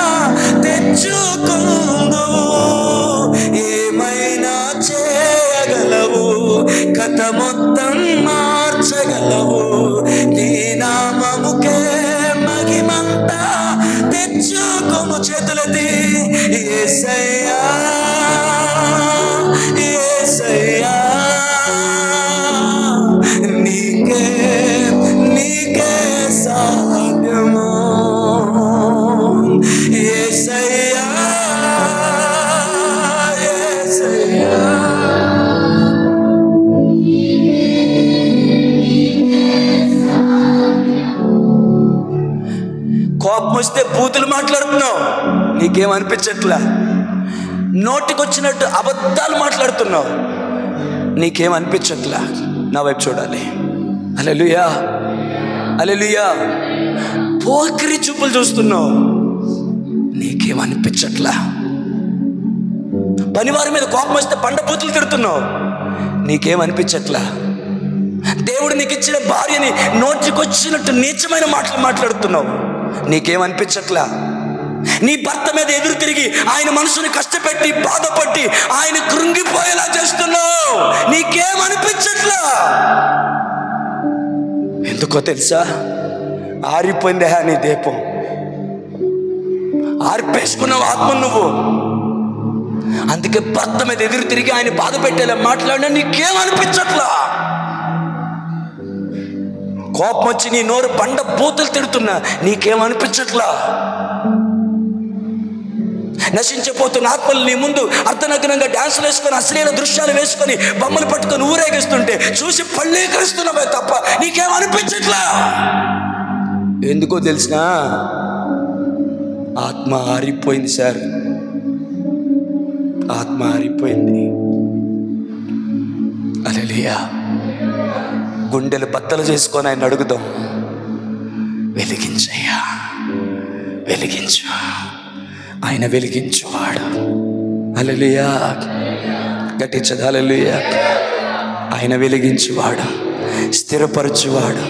తెచ్చుకుందు. ఏమైనా చేయగలవు, కథ మొత్తం మార్చగలవు. నీ నామముకే మహిమంతా తెచ్చుకోము. చేతులది యేసయ్యా, యేసయ్యా, నీకే నీకే సాధ్యము. యేసయ్యా, యేసయ్యా. కోపం వస్తే బూతులు మాట్లాడుతున్నావు, నీకేమనిపించట్లా. నోటికొచ్చినట్టు అబద్ధాలు మాట్లాడుతున్నావు, నీకేమనిపించట్లా. నా వైపు చూడాలి. హల్లెలూయా, హల్లెలూయా. పోకిరి చూపులు చూస్తున్నావు, నీకేమనిపించట్లా. పనివారి మీద కోపం వస్తే బండబూతులు తిడుతున్నావు, నీకేమనిపించట్లా. దేవుడు నీకు ఇచ్చిన భార్యని నోటికొచ్చినట్టు నీచమైన మాటలు మాట్లాడుతున్నావు, నీకేమనిపించట్లా. నీ భర్త మీద ఎదురు తిరిగి ఆయన మనసుని కష్టపెట్టి బాధపట్టి ఆయన కృంగిపోయేలా చేస్తున్నావు, నీకేమనిపించట్లా. ఎందుకో తెలుసా? ఆరిపోయిందే నీ దీపం, ఆర్పేసుకున్నావు ఆత్మ నువ్వు. అందుకే భర్త మీద ఎదురు తిరిగి ఆయన బాధ పెట్టేలా మాట్లాడినా నీకేమనిపించట్లా. కోపం వచ్చి నీ నోరు బండ బూతులు తిడుతున్నా, నీకేమనిపించట్లా. నశించిపోతున్న ఆత్మలు నీ ముందు అర్ధనగ్నంగా డాన్సులు వేసుకొని అశ్లీల దృశ్యాలు వేసుకొని బొమ్మలు పట్టుకొని ఊరేగిస్తుంటే చూసి పళ్ళీకరిస్తున్నావే తప్ప నీకేమనిపించట్లా. ఎందుకో తెలిసినా? ఆత్మ ఆరిపోయింది సార్, ఆత్మ ఆరిపోయింది. హల్లెలూయా. గుండెలు బద్దలు చేసుకొని ఆయన అడుగుదాం, వెలిగించయ్యా, వెలిగించు. ఆయన వెలిగించువాడు. హల్లెలూయా. గట్టించదు హల్లెలూయా. ఆయన వెలిగించువాడు, స్థిరపరచువాడు,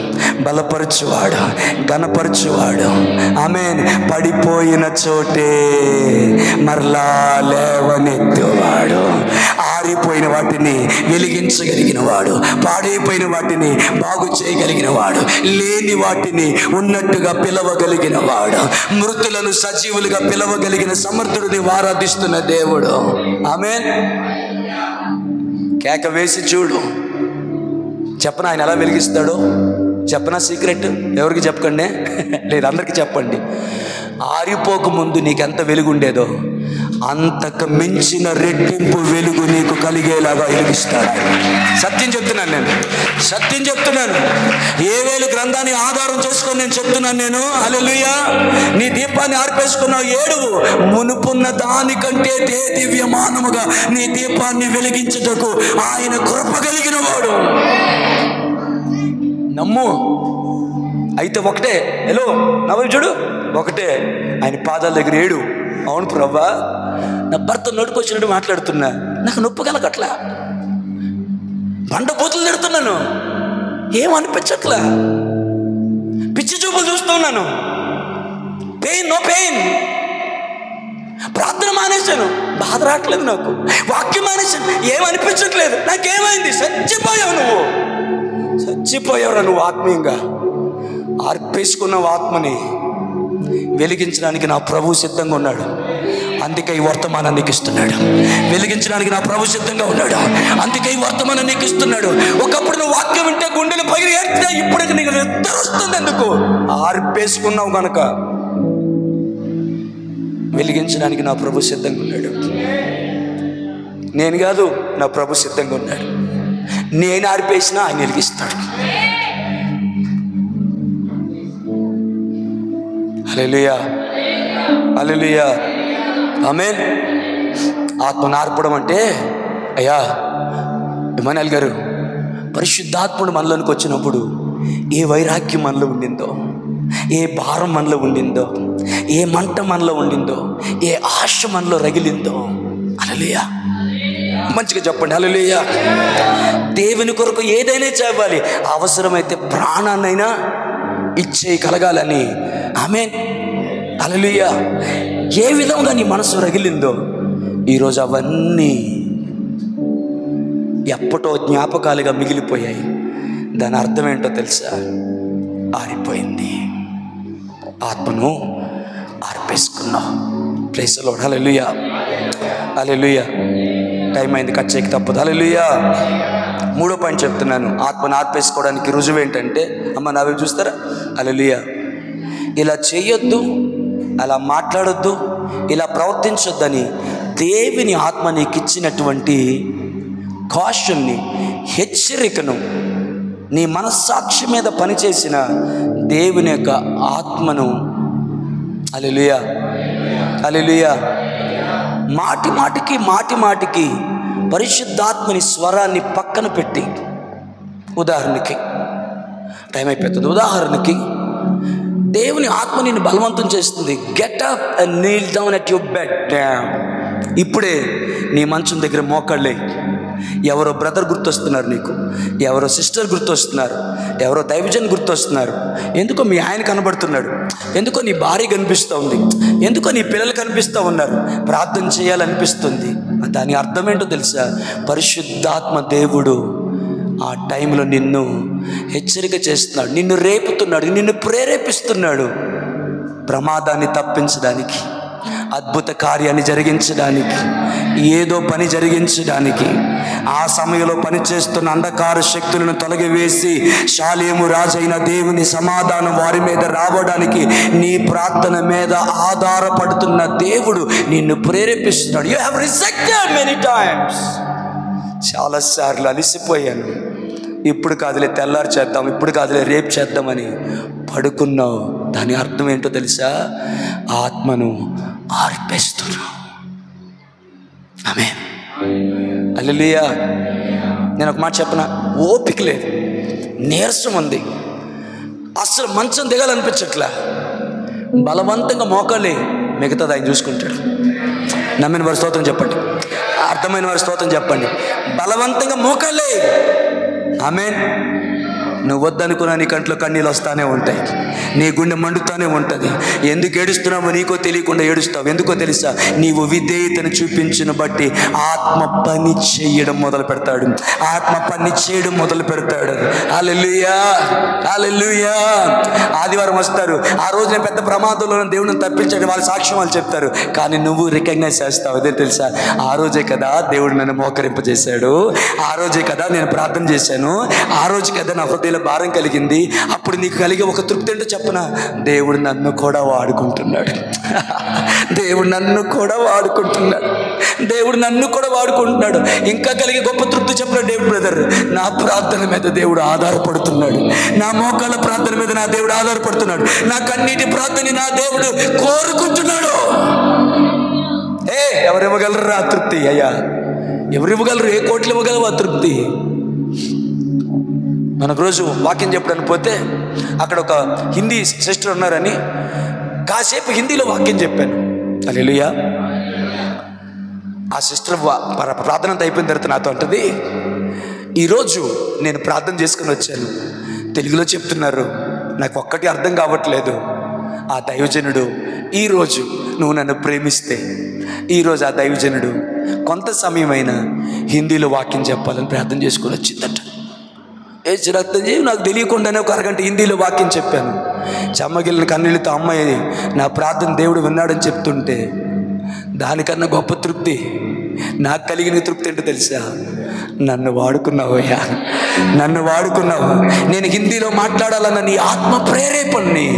బలపరచువాడు, ఘనపరచువాడు. ఆమేన్. పడిపోయిన చోటే మరలా లేవనెత్తువాడు. ఆరిపోయిన వాటిని వెలిగించగలిగిన వాడు, పాడైపోయిన వాటిని బాగు చేయగలిగిన వాడు, లేని వాటిని ఉన్నట్టుగా పిలవగలిగిన వాడు, మృతులను సజీవులుగా పిలవగలిగిన సమర్థుడిని ఆరాధిస్తున్న దేవుడు. ఆమేన్. కేక వేసి చూడు. చెప్పనా ఆయన ఎలా వెలిగిస్తాడో? చెప్పనా సీక్రెట్? ఎవరికి చెప్పకండి, లేదు అందరికీ చెప్పండి. ఆరిపోకముందు నీకెంత వెలుగు ఉండేదో అంతకు మించిన రెట్టింపు వెలుగు నీకు కలిగేలాగా వెలిగిస్తాడు. సత్యం చెప్తున్నాను నేను, సత్యం చెప్తున్నాను. ఏవేలు గ్రంథాన్ని ఆధారం చేసుకొని నేను చెప్తున్నాను నేను. హల్లెలూయా. నీ దీపాన్ని ఆర్పేసుకున్నావు, ఏడువు. మునుపున్న దానికంటే దివ్యమానముగా నీ దీపాన్ని వెలిగించుటకు ఆయన కృప కలిగిన వాడు. నమ్ము. అయితే ఒకటే, హలో నా వైపు చూడు, ఒకటే, ఆయన పాదాల దగ్గర ఏడు. అవును ప్రభా, నా భర్త నోటుకొచ్చినట్టు మాట్లాడుతున్నా, నాకు నొప్పి కలగట్లా, బండ బూతులు తిడుతున్నాను, ఏమనిపించట్లా, పిచ్చి చూపులు చూస్తున్నాను, పెయిన్ నో పెయిన్. ప్రార్థన మానేశాను, బాధ రావట్లేదు, నాకు వాక్యం మానేశాను, ఏమనిపించట్లేదు. నాకేమైంది? చచ్చిపోయావు నువ్వు, చచ్చిపోయావురా నువ్వు ఆత్మీయంగా. ఆర్పేసుకున్న ఆత్మని వెలిగించడానికి నా ప్రభు సిద్ధంగా ఉన్నాడు. అందుకే ఈ వర్తమానం నీకు ఇస్తున్నాడు. వెలిగించడానికి నా ప్రభు సిద్ధంగా ఉన్నాడు. అందుకే ఈ వర్తమానం నీకు ఇస్తున్నాడు. ఒకప్పుడు నువ్వు వాక్యం వింటే గుండెలు పగిలి ఏడ్చినా ఇప్పుడు నీకు నిద్ర వస్తుంది. ఎందుకు? ఆర్పేసుకున్నావు కనుక. వెలిగించడానికి నా ప్రభు సిద్ధంగా ఉన్నాడు. నేను కాదు, నా ప్రభు సిద్ధంగా ఉన్నాడు. నేను ఆర్పేసినా ఆయన వెలిగిస్తాడు. హల్లెలూయా, హల్లెలూయా, ఆమేన్. ఆత్మను ఆర్పడం అంటే, అయ్యా ఇమ్మానుయేల్ గారు, పరిశుద్ధాత్ముడు మనలోనికి వచ్చినప్పుడు ఏ వైరాగ్యం మనలో ఉండిందో, ఏ భారం మనలో ఉండిందో, ఏ మంట మనలో ఉండిందో, ఏ ఆశ మనలో రగిలిందో, హల్లెలూయా, మంచిగా చెప్పండి హల్లెలూయా. దేవుని కొరకు ఏదైనా చేయాలి, అవసరమైతే ప్రాణాన్నైనా ఇచ్చేయగలగాలని. ఆమేన్ హల్లెలూయా. ఏ విధంగా నీ మనసు రగిలిందో ఈరోజు అవన్నీ ఎప్పటో జ్ఞాపకాలుగా మిగిలిపోయాయి. దాని అర్థం ఏంటో తెలుసా? ఆరిపోయింది. ఆత్మను ఆర్పేసుకున్నావు. Praise the lord. Hallelujah hallelujah. Time అయింది, కట్ చేయక తప్పదు. హల్లెలూయా. 3వ పాయింట్ చెప్తున్నాను. ఆత్మను ఆర్పేసుకోవడానికి రుజువు ఏంటంటే, అమ్మ నావి చూస్తారా? హల్లెలూయా. ఇలా చేయొద్దు, అలా మాట్లాడొద్దు, ఇలా ప్రవర్తించొద్దని దేవుని ఆత్మ నీకు ఇచ్చినటువంటి కాషన్ని, హెచ్చరికను, నీ మనస్సాక్షి మీద పనిచేసిన దేవుని యొక్క ఆత్మను హల్లెలూయా హల్లెలూయా మాటి మాటికి పరిశుద్ధాత్మని స్వరాన్ని పక్కన పెట్టి, ఉదాహరణకి టైం అయిపోతుంది, ఉదాహరణకి దేవుని ఆత్మ నిన్ను బలవంతం చేస్తుంది. Get up and Neel down at your bed. ఇప్పుడే నీ మంచం దగ్గర మోకాళ్ళే. ఎవరో బ్రదర్ గుర్తొస్తున్నారు నీకు, ఎవరో సిస్టర్ గుర్తొస్తున్నారు, ఎవరో దైవజన్ గుర్తొస్తున్నారు. ఎందుకో మీ ఆయన కనబడుతున్నాడు, ఎందుకో నీ భార్య కనిపిస్తూ ఉంది, ఎందుకో నీ పిల్లలు కనిపిస్తూ ఉన్నారు. ప్రార్థన చేయాలనిపిస్తుంది. దాని అర్థం ఏంటో తెలుసా? పరిశుద్ధాత్మ దేవుడు ఆ టైంలో నిన్ను హెచ్చరిక చేస్తున్నాడు, నిన్ను రేపుతున్నాడు, నిన్ను ప్రేరేపిస్తున్నాడు. ప్రమాదాన్ని తప్పించడానికి, అద్భుత కార్యాన్ని జరిగించడానికి, ఏదో పని జరిగించడానికి, ఆ సమయంలో పనిచేస్తున్న అంధకార శక్తులను తొలగివేసి శాలేము రాజైన దేవుని సమాధానం వారి మీద రావడానికి నీ ప్రార్థన మీద ఆధారపడుతున్న దేవుడు నిన్ను ప్రేరేపిస్తున్నాడు. You have rejected many times. చాలాసార్లు అలిసిపోయాను, ఇప్పుడు కాదులే తెల్లారు చేద్దాం, ఇప్పుడు కాదులే రేపు చేద్దామని పడుకున్నావు. దాని అర్థం ఏంటో తెలుసా? ఆత్మను ఆర్పేస్తున్నావు. ఆమేన్ హల్లెలూయా. నేను ఒక మాట చెప్పనా? ఓపిక లేదు, నీరసం ఉంది, అసలు మంచం దిగాలనిపించట్లా. బలవంతంగా మోకాలి, మిగతాది ఆయన చూసుకుంటాడు. నమ్మిన వారి స్తోత్రం చెప్పండి, అర్థమైన వారి స్తోత్రం చెప్పండి. బలవంతంగా మోకాలి. ఆమేన్. నువ్వు వద్దనుకున్నా నీ కంట్లో కన్నీళ్ళు వస్తానే ఉంటాయి, నీ గుండె మండుతానే ఉంటుంది. ఎందుకు ఏడుస్తున్నావో నీకో తెలియకుండా ఏడుస్తావు. ఎందుకో తెలుసా? నీవు విధేయతను చూపించిన బట్టి ఆత్మ పని చేయడం మొదలు పెడతాడు, ఆత్మ పని చేయడం మొదలు పెడతాడు. హల్లెలూయా హల్లెలూయా. ఆదివారం వస్తారు, ఆ రోజు నేను పెద్ద ప్రమాదంలో దేవుడిని తప్పించాడు, వాళ్ళ సాక్ష్యం వాళ్ళు చెప్తారు. కానీ నువ్వు రికగ్నైజ్ చేస్తావు. అదే తెలుసా? ఆ రోజే కదా దేవుడు నన్ను మోకరింపజేశాడు, ఆ రోజే కదా నేను ప్రార్థన చేశాను, ఆ రోజు కదా నా హృదయంలో భారం కలిగింది. అప్పుడు నీకు కలిగే ఒక తృప్తి ఏంటో చెప్పనా? దేవుడు నన్ను కూడా వాడుకుంటున్నాడు, దేవుడు నన్ను కూడా వాడుకుంటున్నాడు, దేవుడు నన్ను కూడా వాడుకుంటున్నాడు. ఇంకా కలిగే గొప్ప తృప్తి చెప్పిన డేవిడ్ బ్రదర్, నా ప్రార్థన మీద దేవుడు ఆధారపడుతున్నాడు, నా మోకాళ్ళ ప్రార్థన మీద నా దేవుడు ఆధారపడుతున్నాడు, నా కన్నీటి ప్రార్థన నా దేవుడు కోరుకుంటున్నాడు. ఎవరు ఇవ్వగలరు ఆ తృప్తి? అయ్యా ఎవరు ఇవ్వగలరు? ఏ కోట్లు ఇవ్వగలవు ఆ తృప్తి? మనకు రోజు వాక్యం చెప్పడానికి పోతే అక్కడ ఒక హిందీ సిస్టర్ ఉన్నారని కాసేపు హిందీలో వాక్యం చెప్పాను. హల్లెలూయా. ఆ సిస్టర్ ప్రార్థన అంతా అయిపోయిన తర్వాత నాతో అంటది, ఈరోజు నేను ప్రార్థన చేసుకుని వచ్చాను, తెలుగులో చెప్తున్నారు, నాకు ఒక్కటి అర్థం కావట్లేదు. ఆ దైవజనుడు ఈరోజు నువ్వు నన్ను ప్రేమిస్తే, ఈరోజు ఆ దైవజనుడు కొంత సమయమైనా హిందీలో వాక్యం చెప్పాలని ప్రార్థన చేసుకుని వచ్చిందట. నాకు తెలియకుండానే ఒక అరగంట హిందీలో వాక్యం చెప్పాను. చెమ్మగిలిన కన్నీళ్ళతో అమ్మాయి నా ప్రార్థన దేవుడు విన్నాడని చెప్తుంటే దానికన్నా గొప్ప తృప్తి నాకు కలిగిన తృప్తి ఏంటో తెలుసా? నన్ను వాడుకున్నావయ్యా, నన్ను వాడుకున్నావు. నేను హిందీలో మాట్లాడాలన్న నీ ఆత్మ ప్రేరేపణని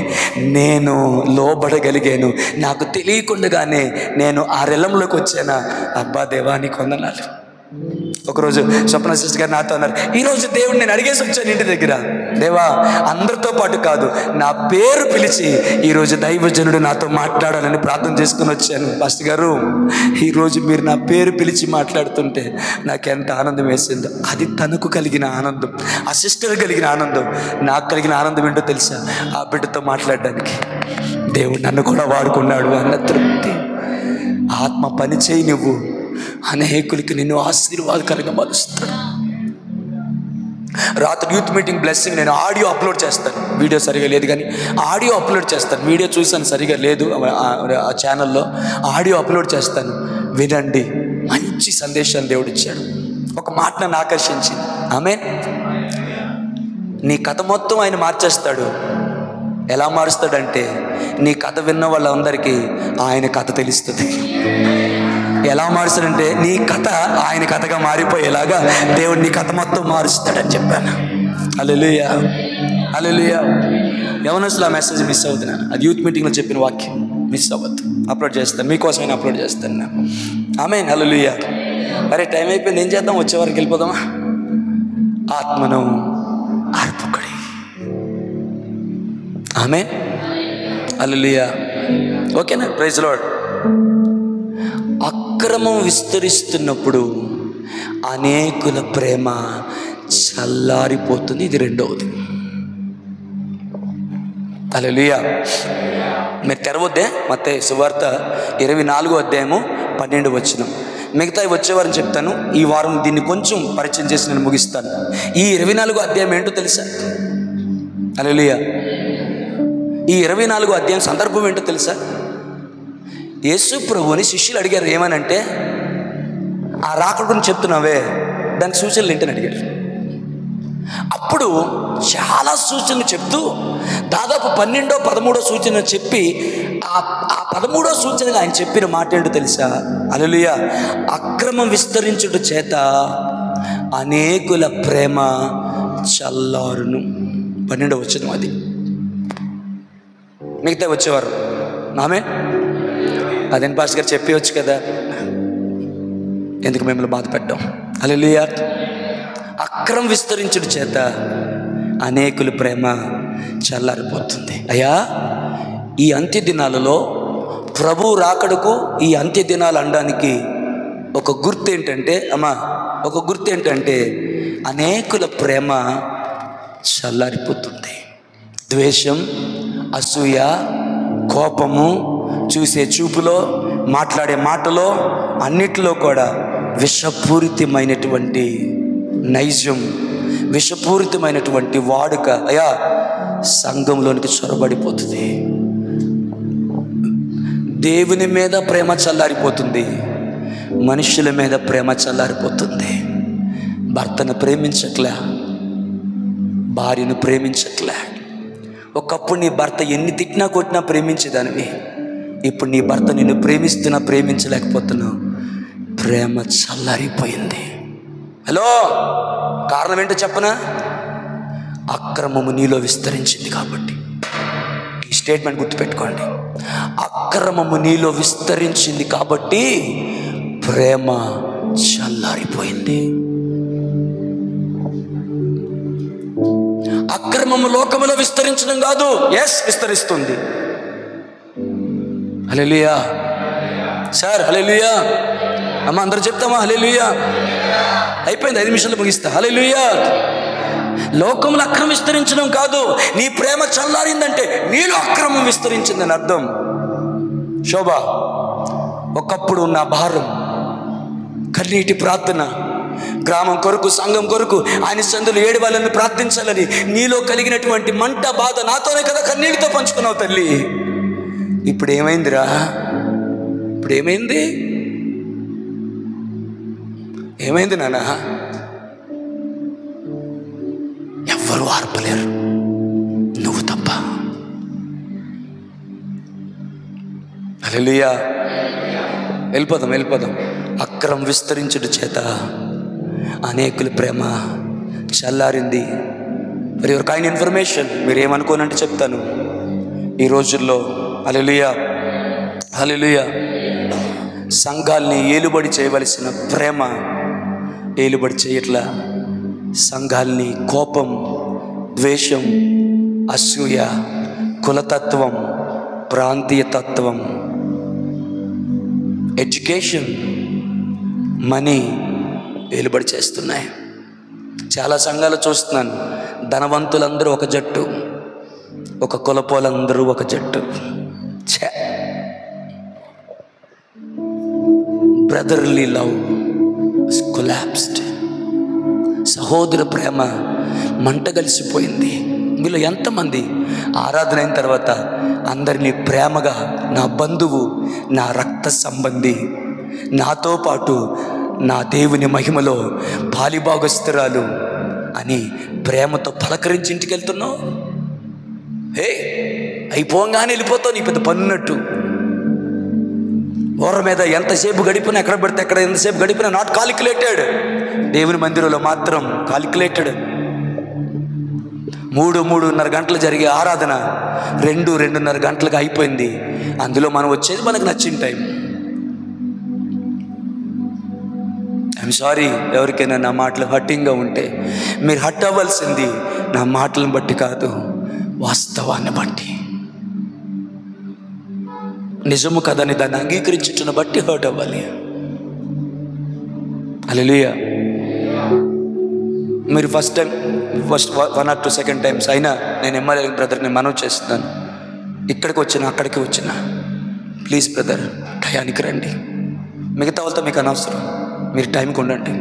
నేను లోబడగలిగాను. నాకు తెలియకుండానే నేను ఆ రెలంలోకి వచ్చానా? అబ్బా దేవా నీకు వందనాలు. ఒకరోజు స్వప్న సిస్టర్ గారు నాతో అన్నారు, ఈరోజు దేవుడు నేను అడిగేసి వచ్చాను ఇంటి దగ్గర, దేవా అందరితో పాటు కాదు నా పేరు పిలిచి ఈరోజు దైవజనుడు నాతో మాట్లాడాలని ప్రార్థన చేసుకుని వచ్చాను. పాస్టర్ గారు ఈరోజు మీరు నా పేరు పిలిచి మాట్లాడుతుంటే నాకు ఎంత ఆనందం వేసిందో. అది తనకు కలిగిన ఆనందం, ఆ సిస్టర్ కలిగిన ఆనందం. నాకు కలిగిన ఆనందం ఏంటో తెలుసా? ఆ బిడ్డతో మాట్లాడడానికి దేవుడు నన్ను కూడా వాడుకున్నాడు అన్న తృప్తి. ఆత్మ పని చేయి, నువ్వు అనేకులకి నిన్ను ఆశీర్వాదకరంగా మలుస్తాడు. రాత్రి యూత్ మీటింగ్ బ్లెస్సింగ్ నేను ఆడియో అప్లోడ్ చేస్తాను. వీడియో సరిగా లేదు కానీ ఆడియో అప్లోడ్ చేస్తాను. వీడియో చూసాను, సరిగా లేదు ఆ ఛానల్లో. ఆడియో అప్లోడ్ చేస్తాను, వినండి. మంచి సందేశాన్ని దేవుడు ఇచ్చాడు. ఒక మాట నన్ను ఆకర్షించింది. ఆమేన్. నీ కథ మొత్తం ఆయన మార్చేస్తాడు. ఎలా మారుస్తాడంటే నీ కథ విన్న వాళ్ళందరికీ ఆయన కథ తెలుస్తుంది. ఎలా మారుస్తాడంటే నీ కథ ఆయన కథగా మారిపోయేలాగా దేవుడు నీ కథ మొత్తం మారుస్తాడని చెప్పాను. హల్లెలూయా, హల్లెలూయా. యవనస్తులు ఆ మెసేజ్ మిస్ అవుతున్నాను. అది యూత్ మీటింగ్లో చెప్పిన వాక్యం మిస్ అవ్వద్దు. అప్లోడ్ చేస్తాను, మీకోసమైనా అప్లోడ్ చేస్తాను నేను. ఆమేన్, హల్లెలూయా. అరే టైం అయిపోయింది, ఏం చేద్దాం? వచ్చేవారికి వెళ్ళిపోదామా? ఆత్మను అర్పకుడి. ఆమేన్, హల్లెలూయా. ఓకేనా? Praise lord. అక్రమం విస్తరిస్తున్నప్పుడు అనేకుల ప్రేమ చల్లారిపోతుంది. ఇది రెండవది. హల్లెలూయా. మీరు తెరవద్దే. మత్తయి సువార్త 24వ అధ్యాయము 12వ వచనం. మిగతా వచ్చేవారని చెప్తాను. ఈ వారం దీన్ని కొంచెం పరిచయం చేసి నేను ముగిస్తాను. ఈ 24వ అధ్యాయం ఏంటో తెలుసా? హల్లెలూయా. ఈ 24వ అధ్యాయం సందర్భం ఏంటో తెలుసా? యేసు ప్రభువుని శిష్యులు అడిగారు, ఏమనంటే ఆ రాకడ గురించి చెప్తున్నావే, దానికి సూచనలు ఏంటని అడిగారు. అప్పుడు చాలా సూచనలు చెప్తూ దాదాపు 12వ 13వ సూచన చెప్పి ఆ 13వ సూచనగా ఆయన చెప్పిన మాట ఏంటో తెలుసా? హల్లెలూయా. అక్రమం విస్తరించుట చేత అనేకుల ప్రేమ చల్లారును. 12వ వచనం అది. మిగతా వచ్చేవారు ఆమె అదేం పాస్టర్ గారు చెప్పవచ్చు కదా, ఎందుకు మిమ్మల్ని బాధ పెట్టాం? హల్లెలూయా. అక్రమం విస్తరించుట చేత అనేకుల ప్రేమ చల్లారిపోతుంది. అయ్యా, ఈ అంత్య దినాలలో ప్రభు రాకడకు ఈ అంత్య దినాలు అనడానికి ఒక గుర్తు ఏంటంటే, ఒక గుర్తు ఏంటంటే అనేకుల ప్రేమ చల్లారిపోతుంది. ద్వేషం, అసూయ, కోపము, చూసే చూపులో, మాట్లాడే మాటలో, అన్నిటిలో కూడా విషపూరితమైనటువంటి నైజం, విషపూరితమైనటువంటి వాడుక అయ్యా సంఘంలోనికి చొరబడిపోతుంది. దేవుని మీద ప్రేమ చల్లారిపోతుంది, మనుషుల మీద ప్రేమ చల్లారిపోతుంది. భర్తను ప్రేమించట్లే, భార్యను ప్రేమించట్లే. ఒకప్పుడు నీ భర్త ఎన్ని తిట్టినా కొట్టినా ప్రేమించేదానివి. ఇప్పుడు నీ భర్త నిన్ను ప్రేమిస్తున్నా ప్రేమించలేకపోతున్నావు. ప్రేమ చల్లారిపోయింది. హలో, కారణం ఏంటో చెప్పనా? అక్రమము నీలో విస్తరించింది కాబట్టి. ఈ స్టేట్మెంట్ గుర్తుపెట్టుకోండి. అక్రమము నీలో విస్తరించింది కాబట్టి ప్రేమ చల్లారిపోయింది. అక్రమము లోకములో విస్తరించడం కాదు, ఎస్ విస్తరిస్తుంది. హల్లెలూయా సార్, హల్లెలూయా అమ్మ, అందరూ చెప్తామా? హల్లెలూయా. అయిపోయింది, 5 నిమిషాలు ముగిస్తా. హల్లెలూయా. లోకములు అక్రమం విస్తరించడం కాదు, నీ ప్రేమ చల్లారిందంటే నీలో అక్రమం విస్తరించిందని అర్థం. శోభ, ఒకప్పుడు ఉన్న భారం, కన్నీటి ప్రార్థన, గ్రామం కొరకు, సంఘం కొరకు, ఆయన సందులు ఏడవాలని ప్రార్థించాలని నీలో కలిగినటువంటి మంట, బాధ నాతోనే కదా కన్నీటితో పంచుకున్నావు తల్లి. ఇప్పుడు ఏమైందిరా? ఇప్పుడు ఏమైంది? ఏమైంది నాన్న? ఎవ్వరూ ఆర్పలేరు, నువ్వు తప్ప. హల్లెలూయా. వెళ్ళిపోదాం. అక్రమం విస్తరించుట చేత అనేకుల ప్రేమ చల్లారింది. మరి ఒక కైండ్ ఇన్ఫర్మేషన్ మీరు ఏమనుకోనంటే చెప్తాను. ఈ రోజుల్లో హల్లెలూయా సంఘాల్ని ఏలుబడి చేయవలసిన ప్రేమ ఏలుబడి చేయట్లా. సంఘాల్ని కోపం, ద్వేషం, అసూయ, కులతత్వం, ప్రాంతీయతత్వం, ఎడ్యుకేషన్, మనీ ఏలుబడి చేస్తున్నాయి. చాలా సంఘాలు చూస్తున్నాను, ధనవంతులందరూ ఒక జట్టు, ఒక కులపోలందరూ ఒక జట్టు. Brotherly love collapsed. సహోదర ప్రేమ మంట కలిసిపోయింది. మీలో ఎంతమంది ఆరాధన అయిన తర్వాత అందరినీ ప్రేమగా నా బంధువు, నా రక్త సంబంధి, నాతో పాటు నా దేవుని మహిమలో పాలిభాగస్తురాలు అని ప్రేమతో పలకరించి ఇంటికి వెళ్తున్నావు? అయిపోగానే వెళ్ళిపోతావు నీ పెద్ద పన్నున్నట్టు. ఓర మీద ఎంతసేపు గడిపినా, ఎక్కడ పడితే ఎక్కడ ఎంతసేపు గడిపినా నాట్ కాలిక్యులేటెడ్. దేవుని మందిరంలో మాత్రం కాలిక్యులేటెడ్. 3-3:30 గంటలు జరిగే ఆరాధన 2-2:30 గంటలకు అయిపోయింది. అందులో మనం వచ్చేది మనకు నచ్చిన టైం. ఐఎమ్ సారీ, ఎవరికైనా నా మాటలు హర్టింగ్గా ఉంటే మీరు హర్ట్ అవ్వాల్సింది నా మాటలను బట్టి కాదు, వాస్తవాన్ని బట్టి. నిజము కదని దాన్ని అంగీకరించుటను బట్టి హర్ట్ అవ్వాలి. హల్లెలూయా. మీరు ఫస్ట్ 1 or 2 సెకండ్ టైమ్స్ అయినా నేను ఎమ్మెల్యే బ్రదర్ని మనవి చేస్తున్నాను, ఇక్కడికి వచ్చినా అక్కడికి వచ్చినా ప్లీజ్ బ్రదర్ టయానికి రండి. మిగతా వాళ్ళతో మీకు అనవసరం, మీరు టైంకి ఉండండి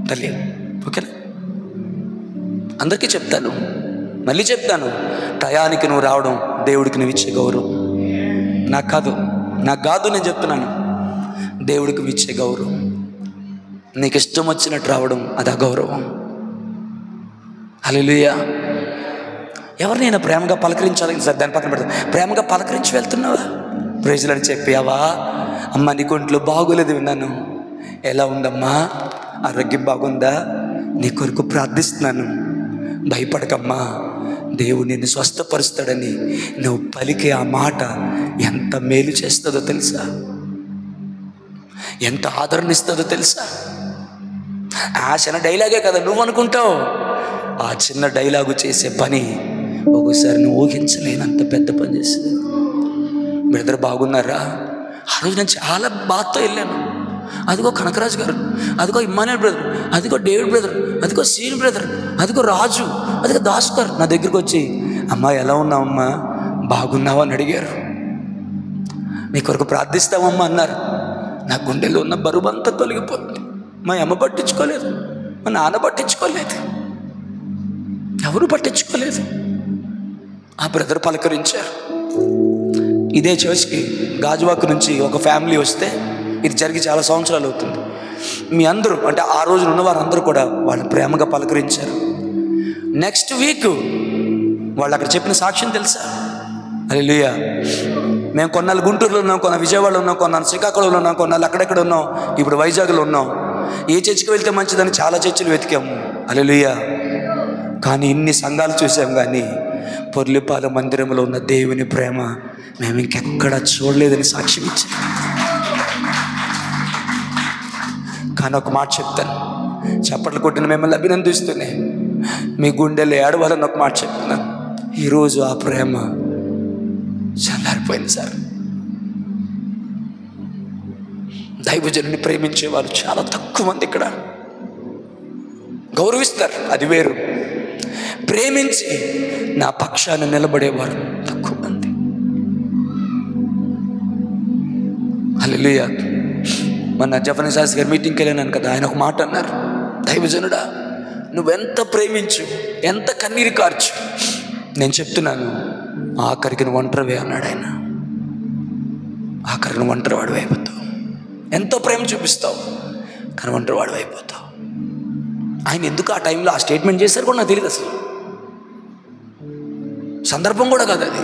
తల్లి, ఓకేనా? అందరికీ చెప్తాను, మళ్ళీ చెప్తాను, టయానికి నువ్వు రావడం దేవుడికి నువ్వు ఇచ్చే గౌరవం. నాకు కాదు నేను చెప్తున్నాను, దేవుడికి నువ్వు ఇచ్చే గౌరవం. నీకు ఇష్టం వచ్చినట్టు రావడం అది అగౌరవం. హల్లెలూయా. ఎవరినైనా ప్రేమగా పలకరించాలి సార్, దాని పక్కన పెడతా. ప్రేమగా పలకరించి వెళ్తున్నావా? ప్రైజులని చెప్పావా? అమ్మ నీ ఒంట్లో బాగోలేదు విన్నాను, ఎలా ఉందమ్మా, ఆరోగ్యం బాగుందా, నీ కొరకు ప్రార్థిస్తున్నాను, భయపడకమ్మా, దేవుడు నిన్ను స్వస్థపరుస్తాడని నువ్వు పలికే ఆ మాట ఎంత మేలు చేస్తుందో తెలుసా? ఎంత ఆదరణ ఇస్తుందో తెలుసా? ఆ చిన్న డైలాగే కదా నువ్వు అనుకుంటావు, ఆ చిన్న డైలాగు చేసే పని ఒకసారి నువ్వు ఊహించలేనంత పెద్ద పని చేస్తుంది. బ్రదర్ బాగున్నారా? ఆ రోజు నేను చాలా బాధతో వెళ్ళాను. అదిగో కనకరాజు గారు, అదిగో ఇమ్మానుయేల్ బ్రదర్, అదిగో డేవిడ్ బ్రదర్, అదిగో సీన్ బ్రదర్, అదిగో రాజు, అదిగో దాస్ గారు నా దగ్గరికి వచ్చి అమ్మా ఎలా ఉన్నావమ్మా, బాగున్నావా అని అడిగారు. మీ కొరకు ప్రార్థిస్తామమ్మా అన్నారు. నా గుండెలో ఉన్న బరువు అంతా తొలగిపోతుంది. మా అమ్మ పట్టించుకోలేదు, మా నాన్న పట్టించుకోలేదు, ఎవరు పట్టించుకోలేదు. ఆ బ్రదర్ పలకరించారు. ఇదే చర్చ్కి గాజువాక నుంచి ఒక ఫ్యామిలీ వస్తే, ఇది జరిగి చాలా సంవత్సరాలు అవుతుంది. మీ అందరూ అంటే ఆ రోజున ఉన్న వారందరూ కూడా వాళ్ళు ప్రేమగా పలకరించారు. నెక్స్ట్ వీక్ వాళ్ళు అక్కడ చెప్పిన సాక్ష్యం తెలుసా? హల్లెలూయా. మేము కొన్నాళ్ళు గుంటూరులో ఉన్నాం, కొన్న విజయవాడలో ఉన్నాం, కొన్నాళ్ళు శ్రీకాకుళంలో ఉన్నాం, కొన్నాళ్ళు అక్కడెక్కడ ఉన్నాం, ఇప్పుడు వైజాగ్లో ఉన్నాం. ఏ చర్చికి వెళ్తే మంచిదని చాలా చర్చిలు వెతికాము. హల్లెలూయా. కానీ ఇన్ని సంఘాలు చూసాం, కానీ పొర్లిపాల మందిరంలో ఉన్న దేవుని ప్రేమ మేము ఇంకెక్కడా చూడలేదని సాక్ష్యం ఇచ్చాం. కానీ ఒక మాట చెప్తాను, చప్పట్లు కొట్టిన మిమ్మల్ని అభినందిస్తూనే మీ గుండెల్లో ఏడవాలని ఒక మాట చెప్తున్నాను. ఈరోజు ఆ ప్రేమ చల్లారిపోయింది సార్. దైవజనుని ప్రేమించేవారు చాలా తక్కువ మంది ఇక్కడ. గౌరవిస్తారు, అది వేరు. ప్రేమించి నా పక్షాన నిలబడేవారు తక్కువ మంది. హల్లెలూయా. మొన్న జఫనీ శాస్త్రి గారి మీటింగ్కి వెళ్ళాను కదా, ఆయన ఒక మాట అన్నారు, దైవజనుడా నువ్వెంత ప్రేమించు, ఎంత కన్నీరు కార్చు, నేను చెప్తున్నాను ఆఖరికి నువ్వు ఒంటరివే అన్నాడు ఆయన. ఆఖరికి నువ్వు ఒంటరి వాడు అయిపోతావు. ఎంతో ప్రేమ చూపిస్తావు కానీ ఒంటరి వాడు అయిపోతావు. ఆయన ఎందుకు ఆ టైంలో ఆ స్టేట్మెంట్ చేశారు కూడా నాకు తెలియదు. అసలు సందర్భం కూడా కాదు అది.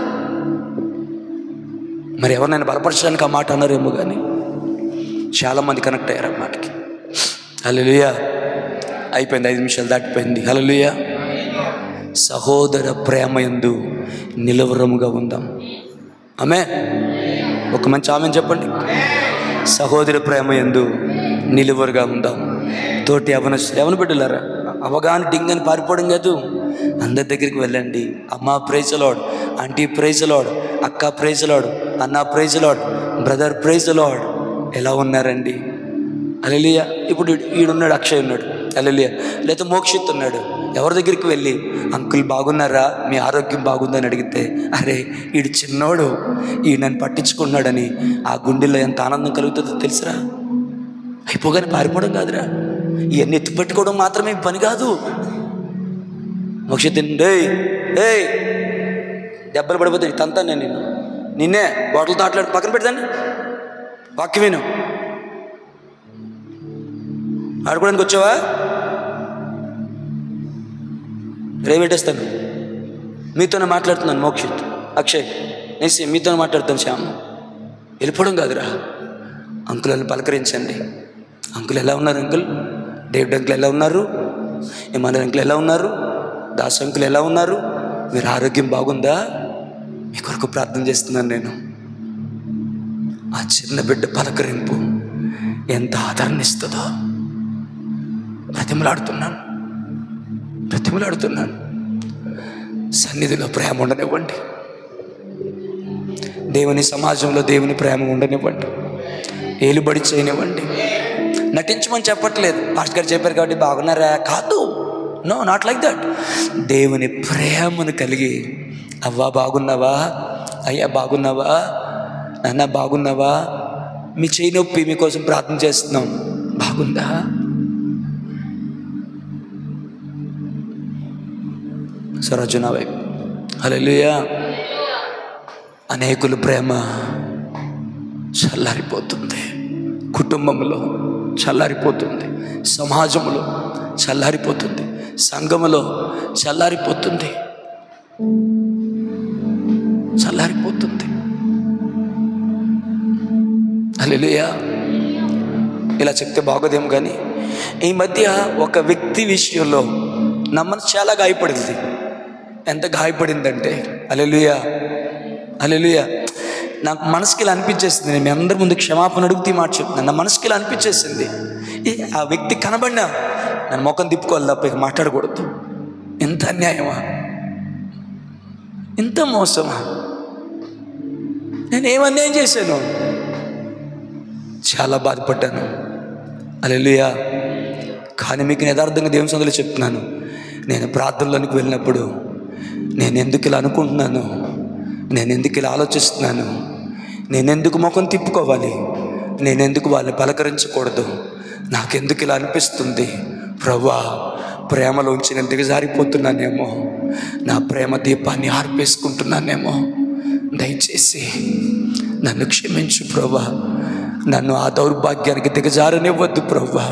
మరి ఎవరినైనా బలపరచడానికి ఆ మాట అన్నారేమో, కానీ చాలామంది కనెక్ట్ అయ్యారు ఆ మాటకి. హల్లెలూయా. అయిపోయింది, 5 నిమిషాలు దాటిపోయింది. హల్లెలూయా. సహోదర ప్రేమ యందు నిలవరముగా ఉందాం. ఆమేన్. ఒక మంచి ఆమేన్ చెప్పండి. సహోదర ప్రేమ యందు నిలువరుగా ఉందాం. తోటి యవన బిడ్డలారా, అవగాహన డింగ్ అని పారిపోవడం కాదు, అందరి దగ్గరికి వెళ్ళండి. అమ్మ praise the lord, aunty praise the lord, అక్క ప్రైజ్ ది లార్డ్, అన్న praise the lord, brother praise the lord. ఎలా ఉన్నారండి? హల్లెలూయా. ఇప్పుడు ఈడున్నాడు, అక్షయ్ ఉన్నాడు, హల్లెలూయా. లేకపోతే మోక్షిత్ ఉన్నాడు. ఎవరి దగ్గరికి వెళ్ళి అంకుల్ బాగున్నారా, మీ ఆరోగ్యం బాగుందని అడిగితే, అరే ఈడు చిన్నోడు, ఈ నన్ను పట్టించుకున్నాడని ఆ గుండెల్లో ఎంత ఆనందం కలుగుతుందో తెలుసురా? అయిపోగానే పారిపోవడం కాదురా, ఇవన్నీ ఎత్తుపెట్టుకోవడం మాత్రమే పని కాదు. మోక్ష తిండే ఏయ్ దెబ్బలు పడిపోతాయి, తంతా నేను నిన్నే బాటిల్తో ఆటలాడు పక్కన పెడతాను. వాక్యం విను. ఆడుకోవడానికి వచ్చావా? రేవెట్టేస్తాను. మీతోనే మాట్లాడుతున్నాను. మోక్షిత్, అక్షయ్, నేసి మీతోనే మాట్లాడుతాను. శ్యామ్, వెళ్ళిపోవడం కాదురా. అంకులను పలకరించండి. అంకుల్ ఎలా ఉన్నారు? అంకుల్ డేవిడ్ అంకుల్ ఎలా ఉన్నారు? ఇమానుయల్ అంకుల్ ఎలా ఉన్నారు? దాస్ అంకుల్ ఎలా ఉన్నారు? మీరు ఆరోగ్యం బాగుందా? మీ కొరకు ప్రార్థన చేస్తున్నాను నేను. ఆ చిన్న బిడ్డ పలకరింపు ఎంత ఆదరణ ఇస్తుందో బ్రతిమలాడుతున్నాను. సన్నిధిలో ప్రేమ ఉండనివ్వండి. దేవుని సమాజంలో దేవుని ప్రేమ ఉండనివ్వండి. ఏలుబడి చేయనివ్వండి. నటించమని చెప్పట్లేదు. పాస్టర్ గారు చెప్పారు కాబట్టి బాగున్నారా కాదు. No, not like that. దేవుని ప్రేమను కలిగి, అవ్వా బాగున్నావా, అయ్యా బాగున్నావా, నాన్న బాగున్నావా, మీ చేయి నొప్పి మీకోసం ప్రార్థన చేస్తున్నాం, బాగుందా? సరోజన వైపు హల్లెలూయా. అనేకుల ప్రేమ చల్లారిపోతుంది, కుటుంబంలో చల్లారిపోతుంది, సమాజంలో చల్లారిపోతుంది, సంఘములో చల్లారిపోతుంది. హల్లెలూయా. ఇలా చెప్తే బాగోదేమో కానీ ఈ మధ్య ఒక వ్యక్తి విషయంలో నా మనసు చాలా గాయపడింది. ఎంత గాయపడిందంటే హల్లెలూయా, నాకు మనసుకి ఇలా అనిపించేసింది. నేను మీ అందరి ముందు క్షమాపణ అడుగుతూ మాట చెప్తున్నాను. నా మనసుకి ఇలా అనిపించేసింది, ఆ వ్యక్తి కనబడినా నన్ను ముఖం తిప్పుకోవాలి తప్ప ఇక మాట్లాడకూడదు. ఎంత అన్యాయమా, ఇంత మోసమా, నేను ఏమన్యాయం చేశాను? చాలా బాధపడ్డాను. హల్లెలూయా. కానీ మీకు యథార్థంగా దేవుని సన్నిధిలో చెప్తున్నాను, నేను ప్రార్థనలోనికి వెళ్ళినప్పుడు నేను ఎందుకు ఇలా అనుకుంటున్నాను, నేను ఎందుకు ఇలా ఆలోచిస్తున్నాను, నేను ఎందుకు ముఖం తిప్పుకోవాలి, నేను ఎందుకు వాళ్ళని పలకరించకూడదు, నాకెందుకు ఇలా అనిపిస్తుంది, ప్రభువా ప్రేమలోంచి నేను దిగజారిపోతున్నానేమో, నా ప్రేమ దీపాన్ని ఆర్పేసుకుంటున్నానేమో, దయచేసి నన్ను క్షమించు ప్రభువా, నన్ను ఆ దౌర్భాగ్యానికి దిగజారనివ్వద్దు ప్రభువా.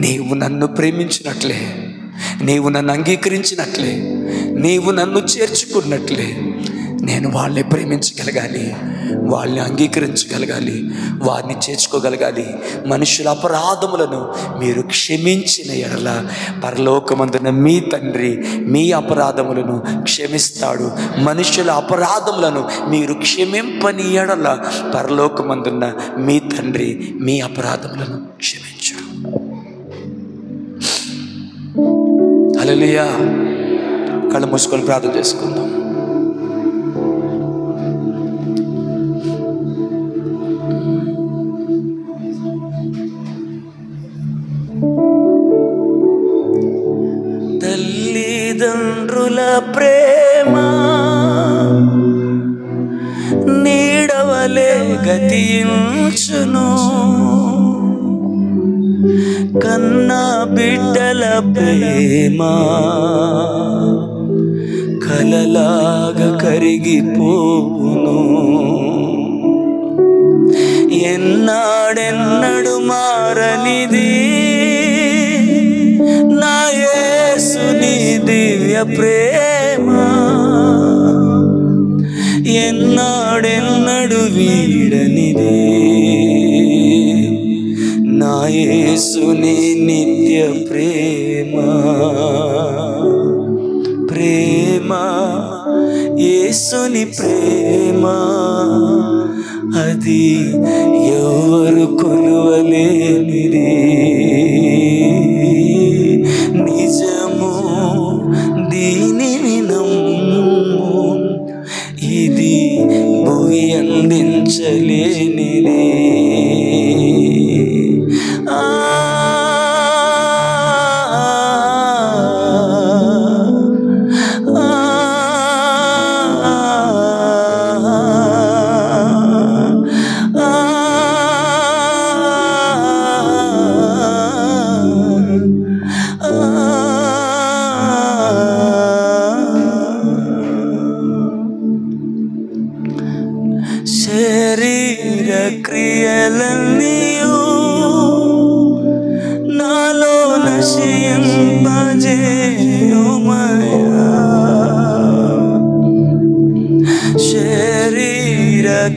నీవు నన్ను ప్రేమించినట్లే, నీవు నన్ను అంగీకరించినట్లే, నీవు నన్ను చేర్చుకున్నట్లే నేను వాళ్ళని ప్రేమించగలగాలి, వాళ్ళని అంగీకరించగలగాలి, వారిని చేర్చుకోగలగాలి. మనుషుల అపరాధములను మీరు క్షమించిన ఎడల పరలోకమందున మీ తండ్రి మీ అపరాధములను క్షమిస్తాడు. మనుషుల అపరాధములను మీరు క్షమింపని ఎడల పరలోకమందున మీ తండ్రి మీ అపరాధములను క్షమించడు. హల్లెలూయా. కళ్ళు మూసుకొని ప్రార్థన చేసుకుందాం. తల్లిదండ్రుల ప్రేమ నీడవలే గతించును, కన్నా బిడ్డల ప్రేమ కలలాగా కరిగిపోవును. ఎన్నాడెన్నడు మారనిది నా యేసుని దివ్య ప్రేమ, ఎన్నాడెన్నడు వీడనిది నా యేసుని నిత్య ప్రేమ. ప్రేమ యేసుని ప్రేమ, అది ఎవరు కొలువలేనిది. నిజము దీనిని నమ్ము, ఇది భూమి అందించలేనిది.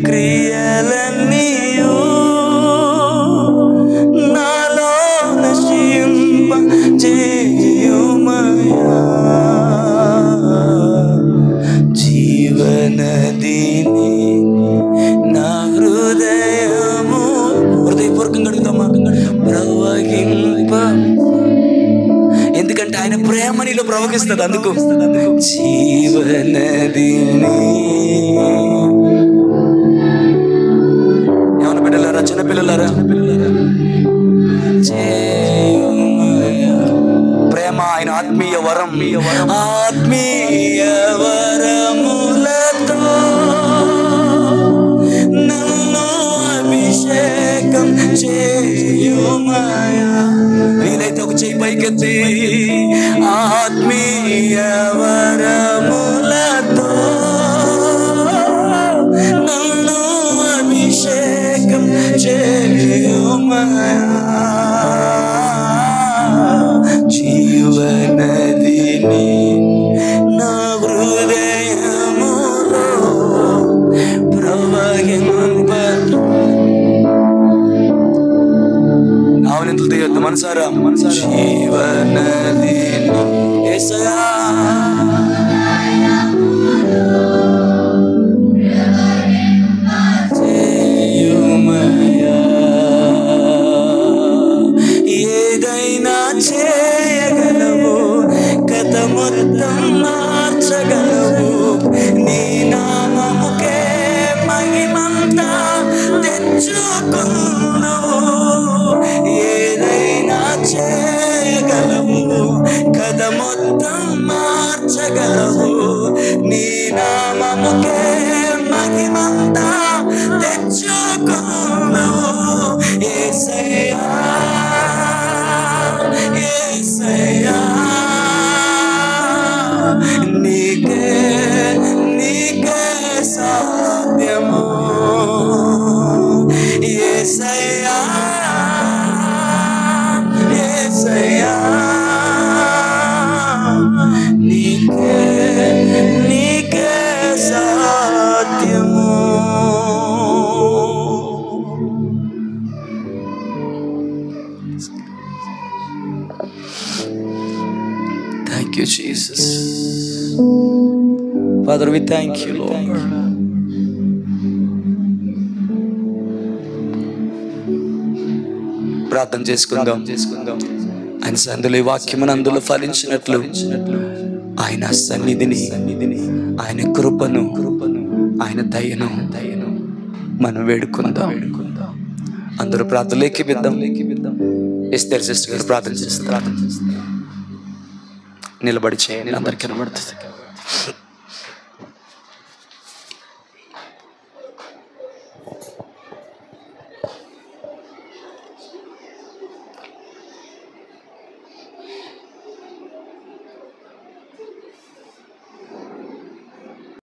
క్రియలన్నీయు నాలో నశింప చేయుమయా. జీవనదిని నా హృదయము హృదయపూర్వకంగా అడుగుతామా ప్రవహింప. ఎందుకంటే ఆయన ప్రేమ నీలో ప్రవహిస్తుంది. అందుకు జీవనదిని. ఏమన్నా బిడ్డలారా, చిన్న పిల్లలారా, ప్రేమ ఆయన ఆత్మీయ వరం. ఆత్మీయ వరములతో నన్ను అభిషేకం చేయుమయా. వీలైతే ఒక చేయి పైకెత్తి ఆత్మీయ వరములతో నన్ను అభిషేకం చేయుమయా. జీవనదిని నా హృదయములో ప్రవహింప. ఆవలింతలు తీయొద్దు మనసారా. జీవనదిని యేసయ్యా చేయుమయా. ఏదైనా చేయగలవు, కథ మొత్తం మార్చగలవు. నీ నామముకే మహిమంతా తెచ్చుకున్నావు. ఏదైనా చేయగలవు, కథ మొత్తం మార్చగలవు. నీ నామముకే మహిమంతా తెచ్చుకున్నావు. యేసయ్యా యేసయ్యా నీకే నీకే సాధ్యము. యేసయ్యా యేసయ్యా నీకే నీకే సాధ్యము. Thank you, Jesus. Father, we thank you, Lord. ప్రార్థన చేసుకుందాం. ఆయన సన్నిధిలో ఈ వాక్యమును అందులో ఫలించినట్లు ఆయన సన్నిధిని, ఆయన కృపను, ఆయన దయను మనం వేడుకుందాం. అందరూ ప్రార్థన లేఖిద్దాం. ఎస్తేర్ సిస్టర్ గారు ప్రార్థన చేస్తారు. నిలబడి చేయండి, అందరికీ కనబడుతుంది.